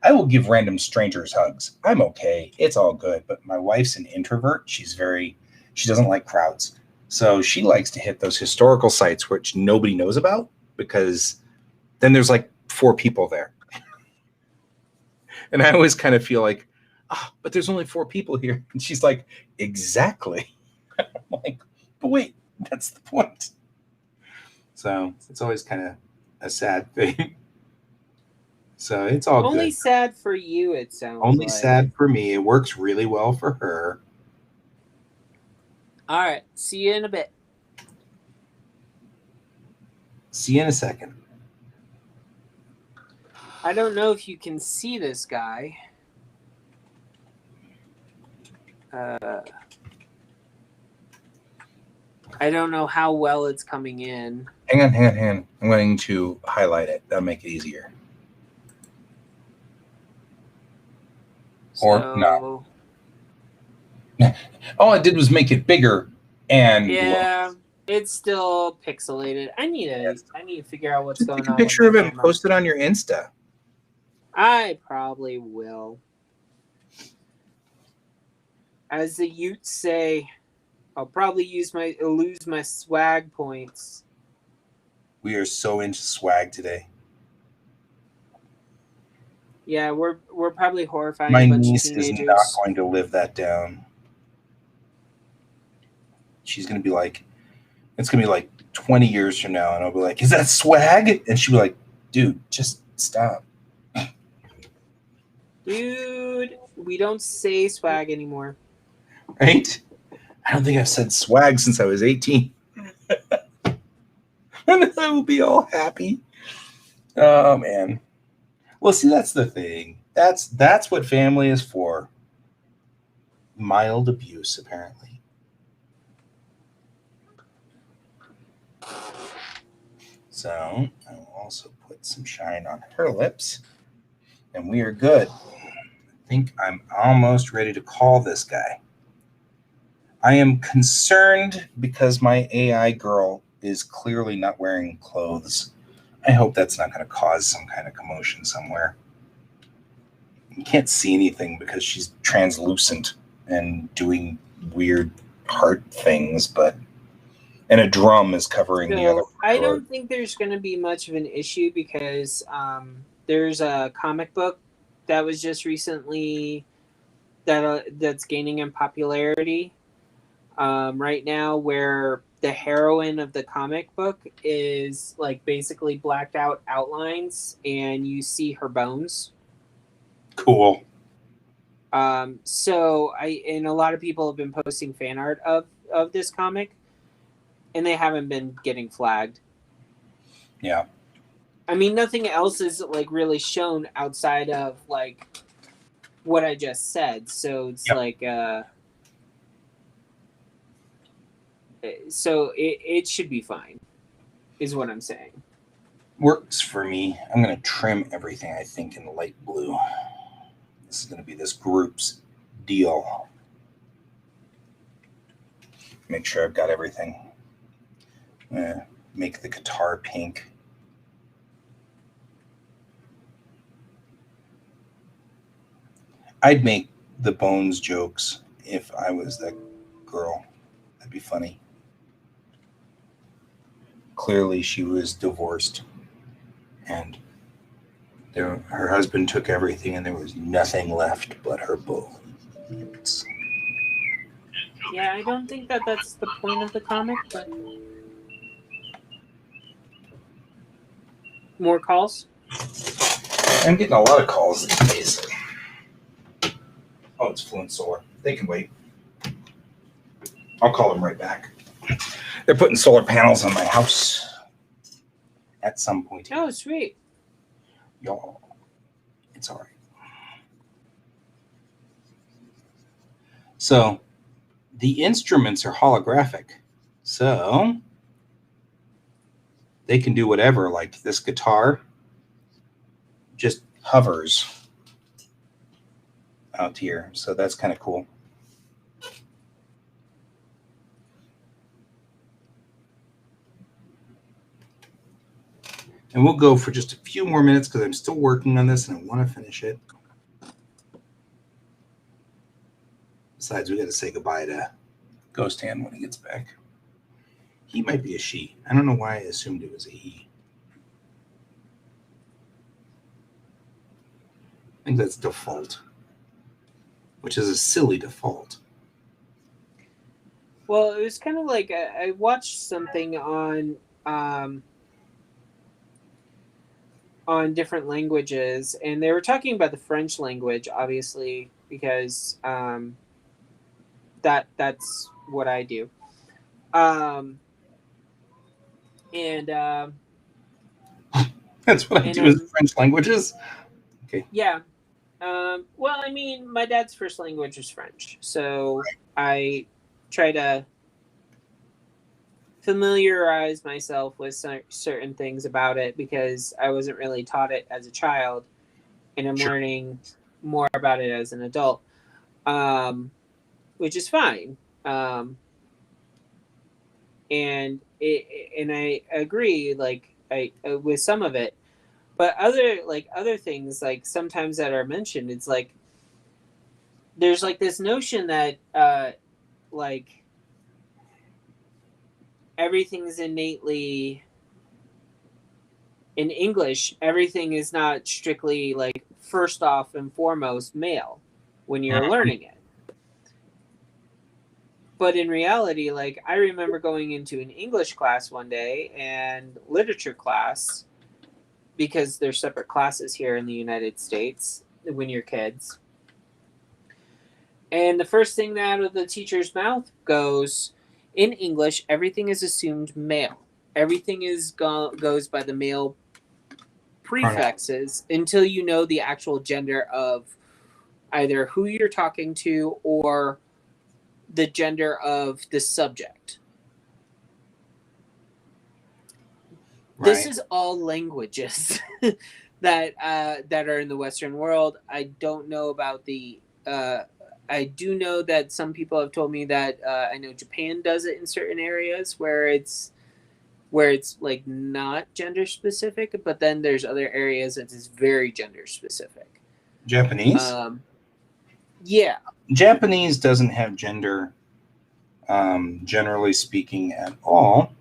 I will give random strangers hugs. I'm okay. It's all good. But my wife's an introvert. She doesn't like crowds. So she likes to hit those historical sites which nobody knows about, because then there's like 4 people there. And I always kind of feel like, but there's only 4 people here. And she's like, exactly. I'm like, but wait, that's the point. So it's always kind of a sad thing. So it's all only good. sad for you, it sounds Only like. sad for me. It works really well for her. All right, see you in a bit. See you in a second. I don't know if you can see this guy. I don't know how well it's coming in. Hang on. I'm going to highlight it. That'll make it easier. Or not. All I did was make it bigger, and yeah, it's still pixelated. I need to figure out what's going take a on. picture of it and post it on your Insta. I probably will. As the Utes say, I'll probably lose my swag points. We are so into swag today. Yeah, we're probably horrifying My a bunch niece of teenagers. is not going to live that down. She's going to be like, it's going to be like 20 years from now, and I'll be like, is that swag? And she'll be like, dude, just stop. Dude, we don't say swag anymore. Right? I don't think I've said swag since I was 18. And I will be all happy. Oh, man. Well, see, that's the thing. That's what family is for. Mild abuse, apparently. So I will also put some shine on her lips, and we are good. I think I'm almost ready to call this guy. I am concerned because my AI girl is clearly not wearing clothes. I hope that's not going to cause some kind of commotion somewhere. You can't see anything because she's translucent and doing weird heart things, and a drum is covering the other. I don't think there's going to be much of an issue because there's a comic book that was just recently that's gaining in popularity right now, where the heroine of the comic book is like basically blacked out outlines and you see her bones. Cool. So a lot of people have been posting fan art of this comic, and they haven't been getting flagged. Yeah. I mean, nothing else is like really shown outside of like what I just said. So it's Yep. like, so it should be fine, is what I'm saying. Works for me. I'm going to trim everything, I think, in the light blue. This is going to be this group's deal. Make sure I've got everything. Make the guitar pink. I'd make the Bones jokes if I was that girl. That'd be funny. Clearly, she was divorced, and her husband took everything, and there was nothing left but her bones. Yeah, I don't think that that's the point of the comic, but more calls. I'm getting a lot of calls these days. Oh, it's Fluent Solar. They can wait. I'll call them right back. They're putting solar panels on my house at some point. Oh, sweet. Y'all, it's all right. So the instruments are holographic. So they can do whatever. Like this guitar just hovers out here. So that's kind of cool. And we'll go for just a few more minutes because I'm still working on this and I want to finish it. Besides, we got to say goodbye to Ghost Hand when he gets back. He might be a she. I don't know why I assumed it was a he. I think that's default, which is a silly default. Well, it was kind of like I watched something on different languages, and they were talking about the French language, obviously, because that's what I do. That's what I do is French languages. Okay. Yeah. Well, I mean, my dad's first language is French, so I try to familiarize myself with certain things about it because I wasn't really taught it as a child, and I'm learning more about it as an adult, which is fine. And I agree, like I with some of it, but other things, like sometimes that are mentioned, it's like there's like this notion that like everything's innately in English. Everything is not strictly like first off and foremost male when you're learning it. But in reality, like I remember going into an English class one day and literature class, because there's separate classes here in the United States when you're kids. And the first thing that out of the teacher's mouth goes, in English, everything is assumed male. Everything is goes by the male prefixes until you know the actual gender of either who you're talking to or the gender of the subject. Right. This is all languages that are in the Western world. I don't know about the. I do know that some people have told me that I know Japan does it in certain areas where it's like not gender specific, but then there's other areas that is very gender specific. Japanese? Yeah. Japanese doesn't have gender, generally speaking, at all.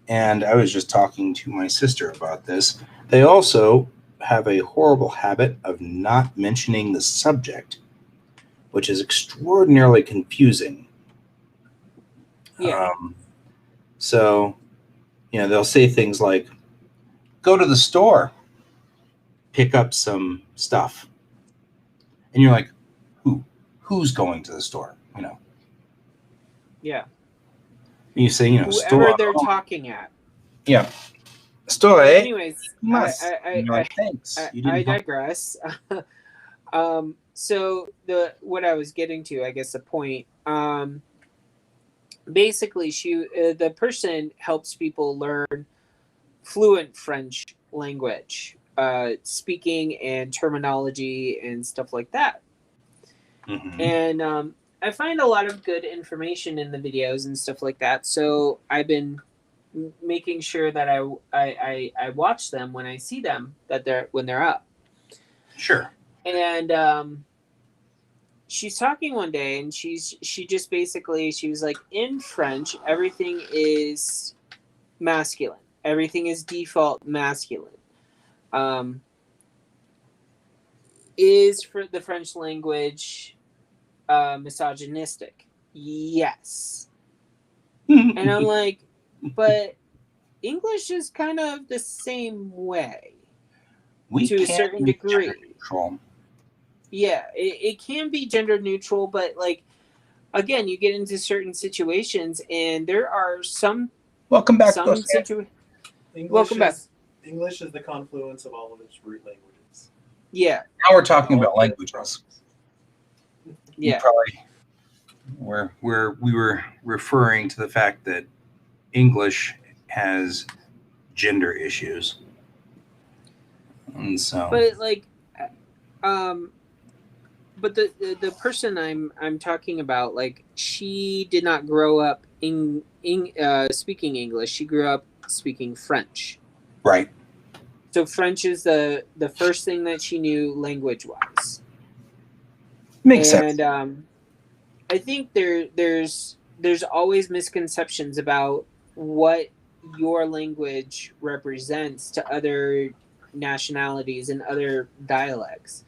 And I was just talking to my sister about this. They also have a horrible habit of not mentioning the subject, which is extraordinarily confusing. Yeah. So, they'll say things like, go to the store, pick up some stuff. And you're like, who's going to the store? Yeah. And you say, whoever store. they're talking at. Yeah. Story. Anyways, Must. No, I, thanks. I, You I didn't. digress. So what I was getting to, I guess the point. Basically, the person helps people learn fluent French language, speaking and terminology and stuff like that. Mhm. And I find a lot of good information in the videos and stuff like that. So I've been making sure that I watch them when I see them when they're up. Sure. And she's talking one day, and she just basically, she was like, in French, everything is masculine. Everything is default masculine. Is for the French language misogynistic? Yes. And I'm like, but English is kind of the same way we to a can't certain be degree. gender neutral. Yeah, it can be gender neutral, but like, again, you get into certain situations, and there are some Welcome back, some Dossier. situations. English Welcome back. English is the confluence of all of its root languages. Yeah, Now we're talking All about of their languages. problems. You yeah. probably we were referring to the fact that English has gender issues, and so. But like, but the person I'm talking about, like, she did not grow up in speaking English. She grew up speaking French. Right. So French is the first thing that she knew language wise. Makes sense. And I think there's always misconceptions about what your language represents to other nationalities and other dialects.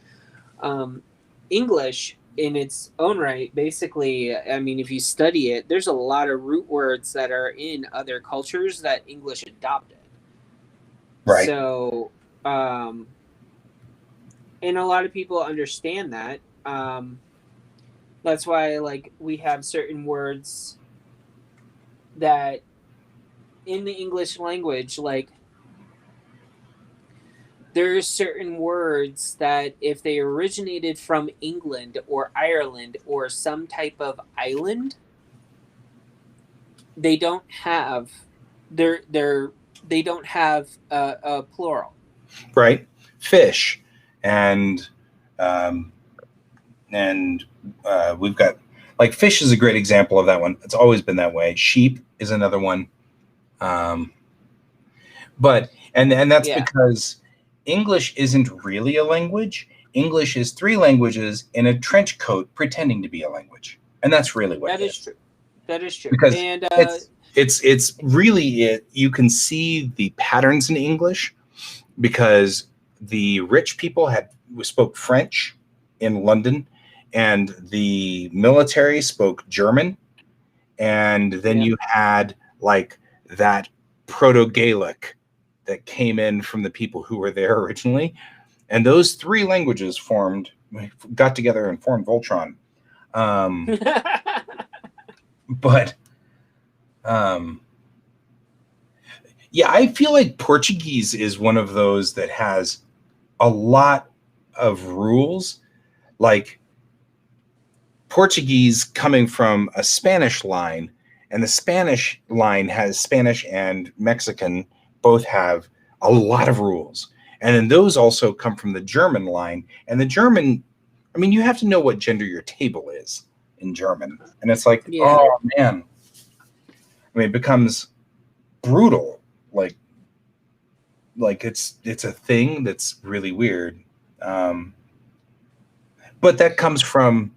English in its own right, basically, I mean, if you study it, there's a lot of root words that are in other cultures that English adopted. Right. So, and a lot of people understand that. That's why, like, we have certain words that in the English language, like, there are certain words that if they originated from England or Ireland or some type of island, they don't have they don't have a plural. Right. Fish, and we've got, like, fish is a great example of that one. It's always been that way. Sheep is another one. But that's because English isn't really a language. English is three languages in a trench coat pretending to be a language, and that's really what That it is true. That is true. Because And it's really it. You can see the patterns in English because the rich people spoke French in London, and the military spoke German, and then you had like that Proto-Gaelic that came in from the people who were there originally, and those three languages got together and formed Voltron. But yeah, I feel like Portuguese is one of those that has a lot of rules, like Portuguese coming from a Spanish line, and the Spanish line has Spanish and Mexican both have a lot of rules. And then those also come from the German line. And the German, I mean, you have to know what gender your table is in German. And it's like, oh man. I mean, it becomes brutal. Like it's a thing that's really weird. But that comes from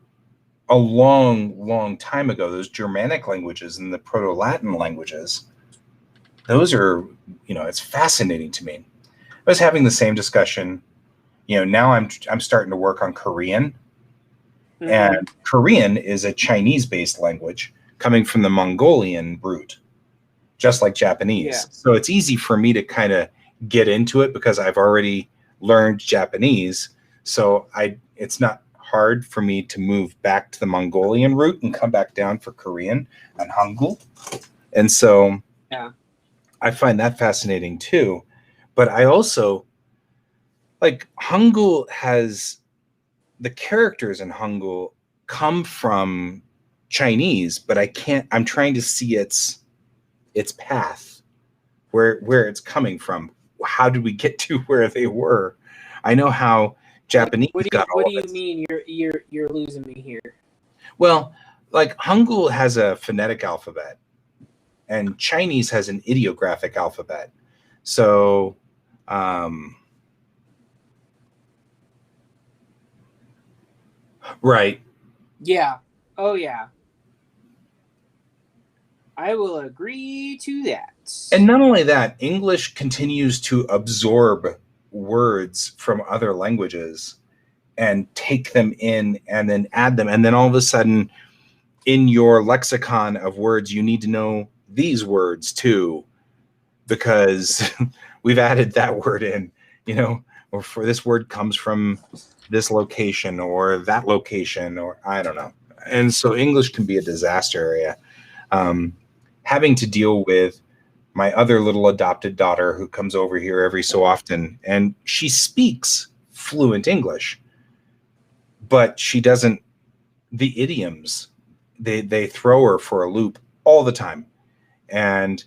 a long time ago. Those Germanic languages and the Proto-Latin languages, those are, it's fascinating to me. I was having the same discussion. Now I'm starting to work on Korean. Mm-hmm. And Korean is a Chinese-based language coming from the Mongolian root, just like Japanese. Yeah. So it's easy for me to kind of get into it because I've already learned Japanese. So it's not hard for me to move back to the Mongolian root and come back down for Korean and Hangul. And so I find that fascinating too. But I also like Hangul has the characters in Hangul come from Chinese, but I'm trying to see its path, where it's coming from. How did we get to where they were? I know how Japanese got all what of do you it. mean you're losing me here? Well, like Hangul has a phonetic alphabet and Chinese has an ideographic alphabet. So, right. Yeah. Oh yeah. I will agree to that. And not only that, English continues to absorb words from other languages and take them in and then add them. And then all of a sudden, in your lexicon of words, you need to know these words too, because we've added that word in, or for this word comes from this location or that location, or I don't know. And so English can be a disaster area. Having to deal with my other little adopted daughter who comes over here every so often, and she speaks fluent English, but she doesn't, the idioms, they throw her for a loop all the time. And,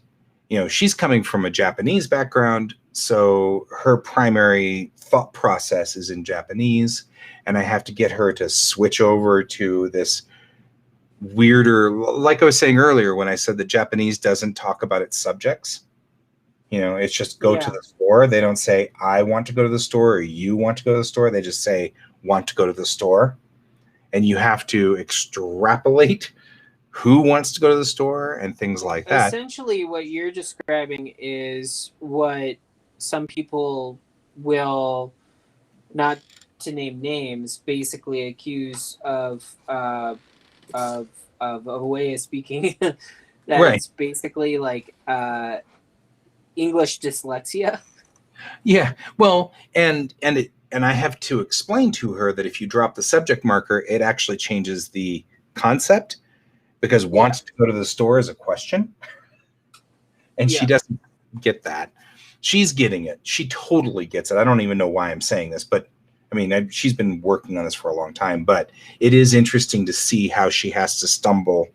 she's coming from a Japanese background, so her primary thought process is in Japanese, and I have to get her to switch over to this weirder, like I was saying earlier when I said that Japanese doesn't talk about its subjects. It's just go to the store. They don't say, I want to go to the store or you want to go to the store. They just say, want to go to the store. And you have to extrapolate who wants to go to the store and things like that. Essentially, what you're describing is what some people will, not to name names, basically accuse of a way of speaking that Right. It's basically like English dyslexia. Yeah. Well, and I have to explain to her that if you drop the subject marker, it actually changes the concept, because want to go to the store is a question. And she doesn't get that. She's getting it. She totally gets it. I don't even know why I'm saying this, but I mean, she's been working on this for a long time, but it is interesting to see how she has to stumble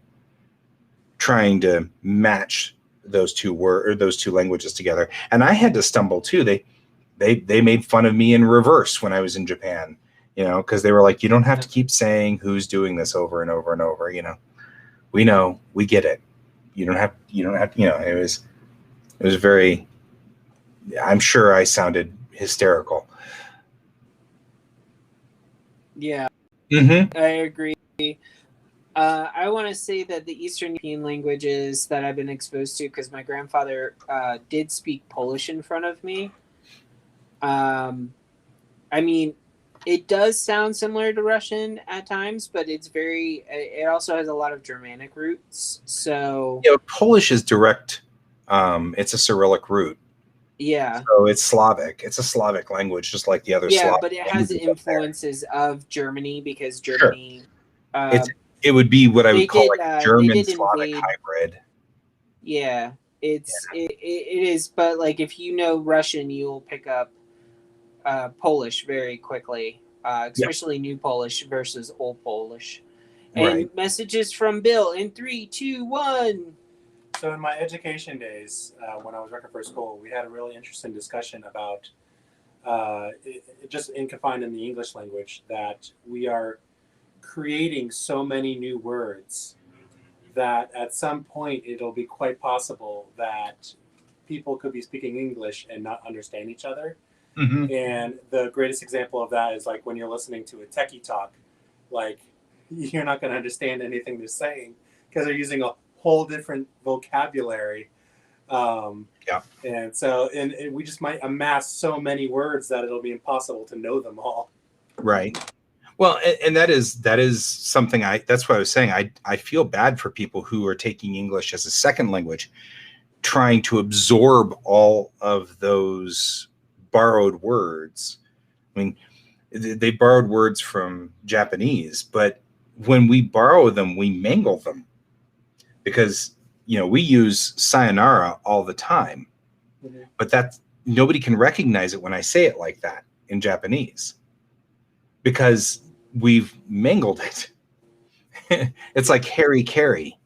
trying to match those two languages together. And I had to stumble too. They made fun of me in reverse when I was in Japan, because they were like, you don't have to keep saying who's doing this over and over and over. We know, we get it. You don't have, it was very, I'm sure I sounded hysterical. Yeah, Mm-hmm. I agree. I want to say that the Eastern European languages that I've been exposed to, because my grandfather did speak Polish in front of me. I mean, it does sound similar to Russian at times, but it also has a lot of Germanic roots. So Polish is direct. It's a Cyrillic root. Yeah. So it's Slavic. It's a Slavic language, just like the other Yeah, Slavic but it has languages influences of Germany, because Germany. It would be what I would call like a German they did Slavic invade. hybrid. Yeah, it is. But like, if you know Russian, you'll pick up Polish very quickly, especially New Polish versus Old Polish. And Right. messages from Bill in 3, 2, 1. So in my education days, when I was working for a school, we had a really interesting discussion about just confined in the English language, that we are creating so many new words that at some point it'll be quite possible that people could be speaking English and not understand each other. Mm-hmm. And the greatest example of that is like when you're listening to a techie talk, like you're not going to understand anything they're saying because they're using a whole different vocabulary. And so, and we just might amass so many words that it'll be impossible to know them all. Right. Well, and that is something that's what I was saying. I feel bad for people who are taking English as a second language, trying to absorb all of those borrowed words. I mean, they borrowed words from Japanese, but when we borrow them, we mangle them, because we use sayonara all the time, but nobody can recognize it when I say it like that in Japanese because we've mangled it. It's like Harry Carey.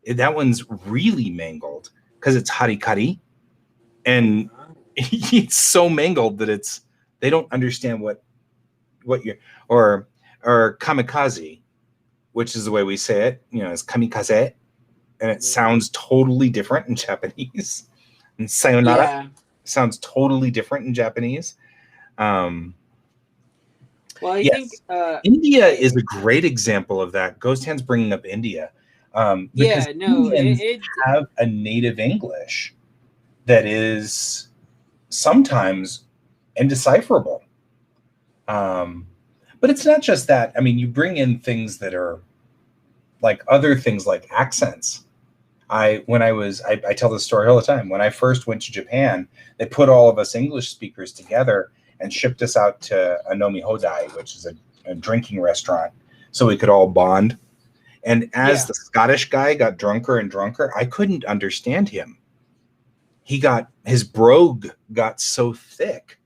That one's really mangled because it's harikari, and it's so mangled that they don't understand what you're or kamikaze, which is the way we say it. You know, it's kamikaze, and it sounds totally different in Japanese. And sayonara sounds totally different in Japanese. Well, I think India is a great example of that. Ghost Hand's bringing up India. Because Indians have a native English that is sometimes indecipherable. But it's not just that. I mean, you bring in things that are like other things like accents. I tell this story all the time. When I first went to Japan, they put all of us English speakers together and shipped us out to Anomi Hodai, which is a drinking restaurant, so we could all bond. And as the Scottish guy got drunker and drunker, I couldn't understand him. His brogue got so thick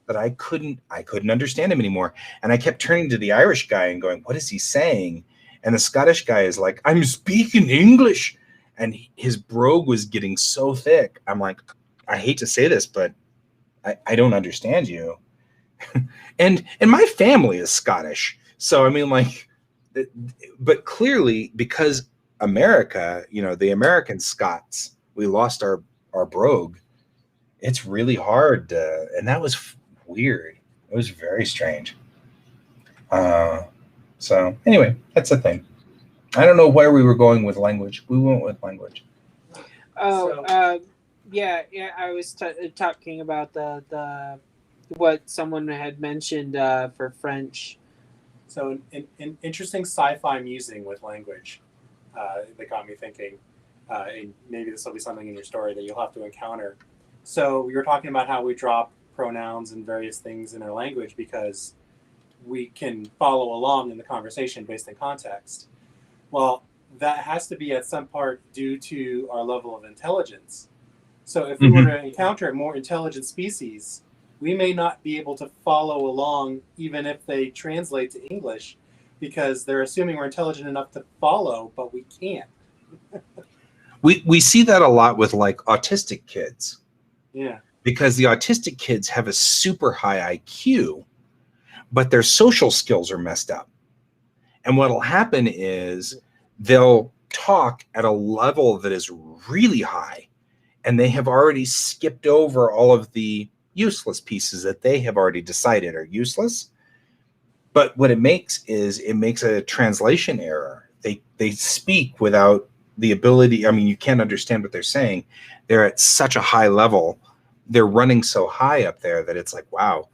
that I couldn't understand him anymore. And I kept turning to the Irish guy and going, "What is he saying?" And the Scottish guy is like, "I'm speaking English." And his brogue was getting so thick. I'm like, I hate to say this, but I don't understand you. and my family is Scottish. So, I mean, like, but clearly because America, you know, the American Scots, we lost our brogue. It's really hard and that was weird. It was very strange. So anyway, that's the thing. I don't know where we were going with language. We went with language. I was talking about the what someone had mentioned for French. So an interesting sci-fi musing with language that got me thinking, and maybe this will be something in your story that you'll have to encounter. So we were talking about how we drop pronouns and various things in our language because we can follow along in the conversation based on context. Well, that has to be at some part due to our level of intelligence. So if we were to encounter a more intelligent species, we may not be able to follow along even if they translate to English because they're assuming we're intelligent enough to follow, but we can't. We see that a lot with like autistic kids. Yeah. Because the autistic kids have a super high IQ, but their social skills are messed up. And what'll happen is they'll talk at a level that is really high, and they have already skipped over all of the useless pieces that they have already decided are useless. But what it makes is it makes a translation error. They speak without the ability. I mean, you can't understand what they're saying. They're at such a high level. They're running so high up there that it's like, wow.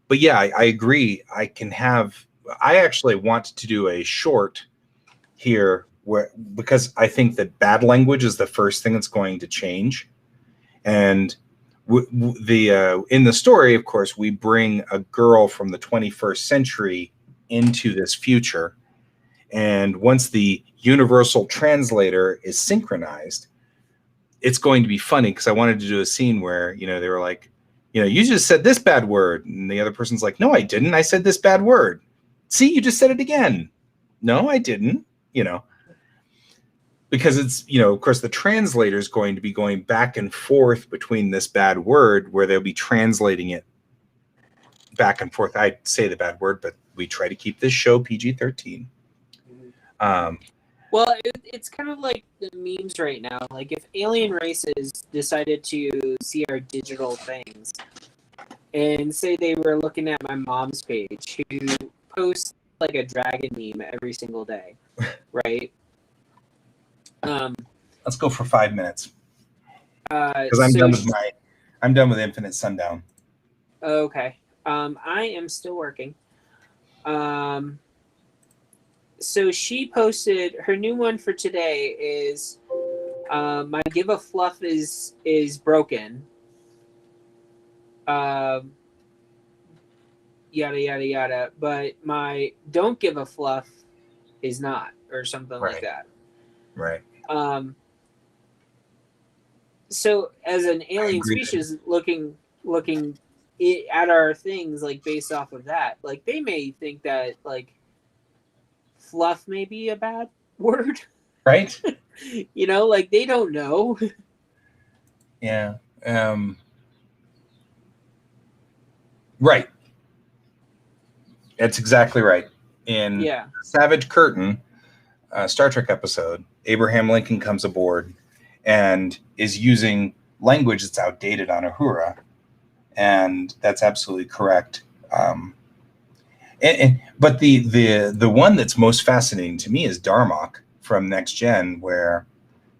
But yeah, I agree. I actually want to do a short here because I think that bad language is the first thing that's going to change. And in the story, of course, we bring a girl from the 21st century into this future. And once the universal translator is synchronized, it's going to be funny because I wanted to do a scene where, you know, they were like, you know, you just said this bad word. And the other person's like, no, I didn't. I said this bad word. See, you just said it again. No, I didn't, you know, because it's, you know, of course, the translator is going to be going back and forth between this bad word where they'll be translating it back and forth. I say the bad word, but we try to keep this show PG-13. Well, it's kind of like the memes right now. Like if alien races decided to see our digital things and say they were looking at my mom's page who posts like a dragon meme every single day, right? Let's go for 5 minutes because I'm done with Infinite Sundown. Okay. I am still working. So she posted her new one for today is my give a fluff is broken. Yada yada yada, but my don't give a fluff is not, or something like that. Right. So as an alien species looking looking at our things like based off of that. Like they may think that like fluff may be a bad word, Right? you know, like they don't know. Yeah. Right. That's exactly right. In Yeah. Savage Curtain, Star Trek episode, Abraham Lincoln comes aboard and is using language that's outdated on Uhura, and that's absolutely correct. But the one that's most fascinating to me is Darmok from Next Gen, where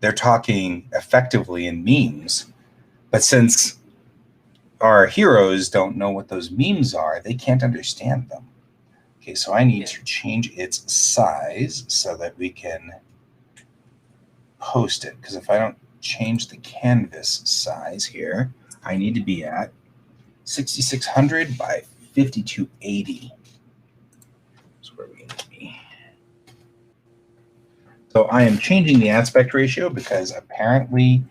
they're talking effectively in memes, but since our heroes don't know what those memes are, they can't understand them. Okay, so I need to change its size so that we can post it, because if I don't change the canvas size here, I need to be at 6600 by 5280. That's where we need to be. So I am changing the aspect ratio because apparently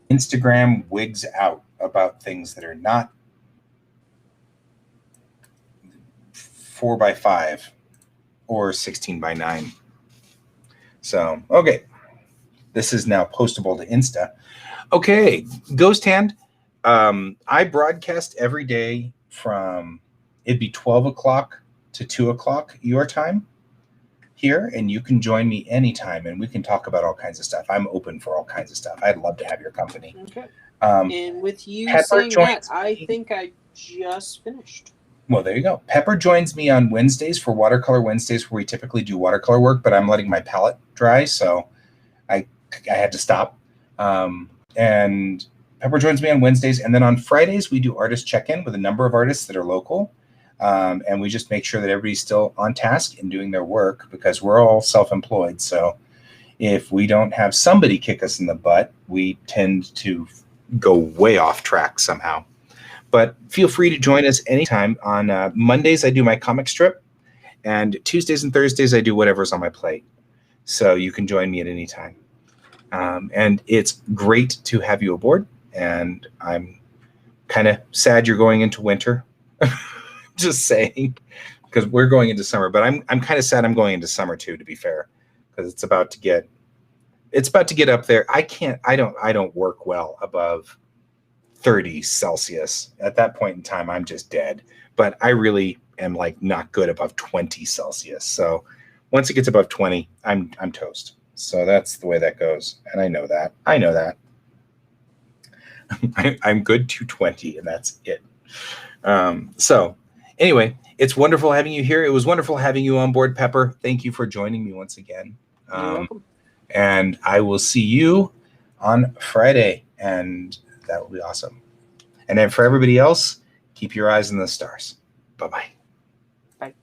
Instagram wigs out about things that are not 4 by 5 or 16 by 9. So, okay. This is now postable to Insta. Okay, Ghost Hand. I broadcast every day from, it'd be 12 o'clock to 2 o'clock your time here, and you can join me anytime, and we can talk about all kinds of stuff. I'm open for all kinds of stuff. I'd love to have your company. Okay. And with you Pepper saying that, joins I me. think I just finished. Well, there you go. Pepper joins me on Wednesdays for Watercolor Wednesdays, where we typically do watercolor work, but I'm letting my palette dry, so I had to stop. And Pepper joins me on Wednesdays, and then on Fridays we do artist check-in with a number of artists that are local, and we just make sure that everybody's still on task and doing their work, because we're all self-employed. So if we don't have somebody kick us in the butt, we tend to go way off track somehow. But feel free to join us anytime. On Mondays, I do my comic strip, and Tuesdays and Thursdays, I do whatever's on my plate. So you can join me at any time. And it's great to have you aboard. And I'm kind of sad you're going into winter. Just saying, because we're going into summer. But I'm kind of sad I'm going into summer too, to be fair, because it's about to get up there. I don't work well above 30 Celsius. At that point in time, I'm just dead. But I really am like not good above 20 Celsius. So once it gets above 20, I'm toast. So that's the way that goes. And I know that. I'm good to 20, and that's it. So anyway, it's wonderful having you here. It was wonderful having you on board, Pepper. Thank you for joining me once again. You're welcome. And I will see you on Friday, and that will be awesome. And then for everybody else, keep your eyes on the stars. Bye-bye. Bye.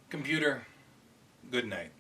Computer, good night.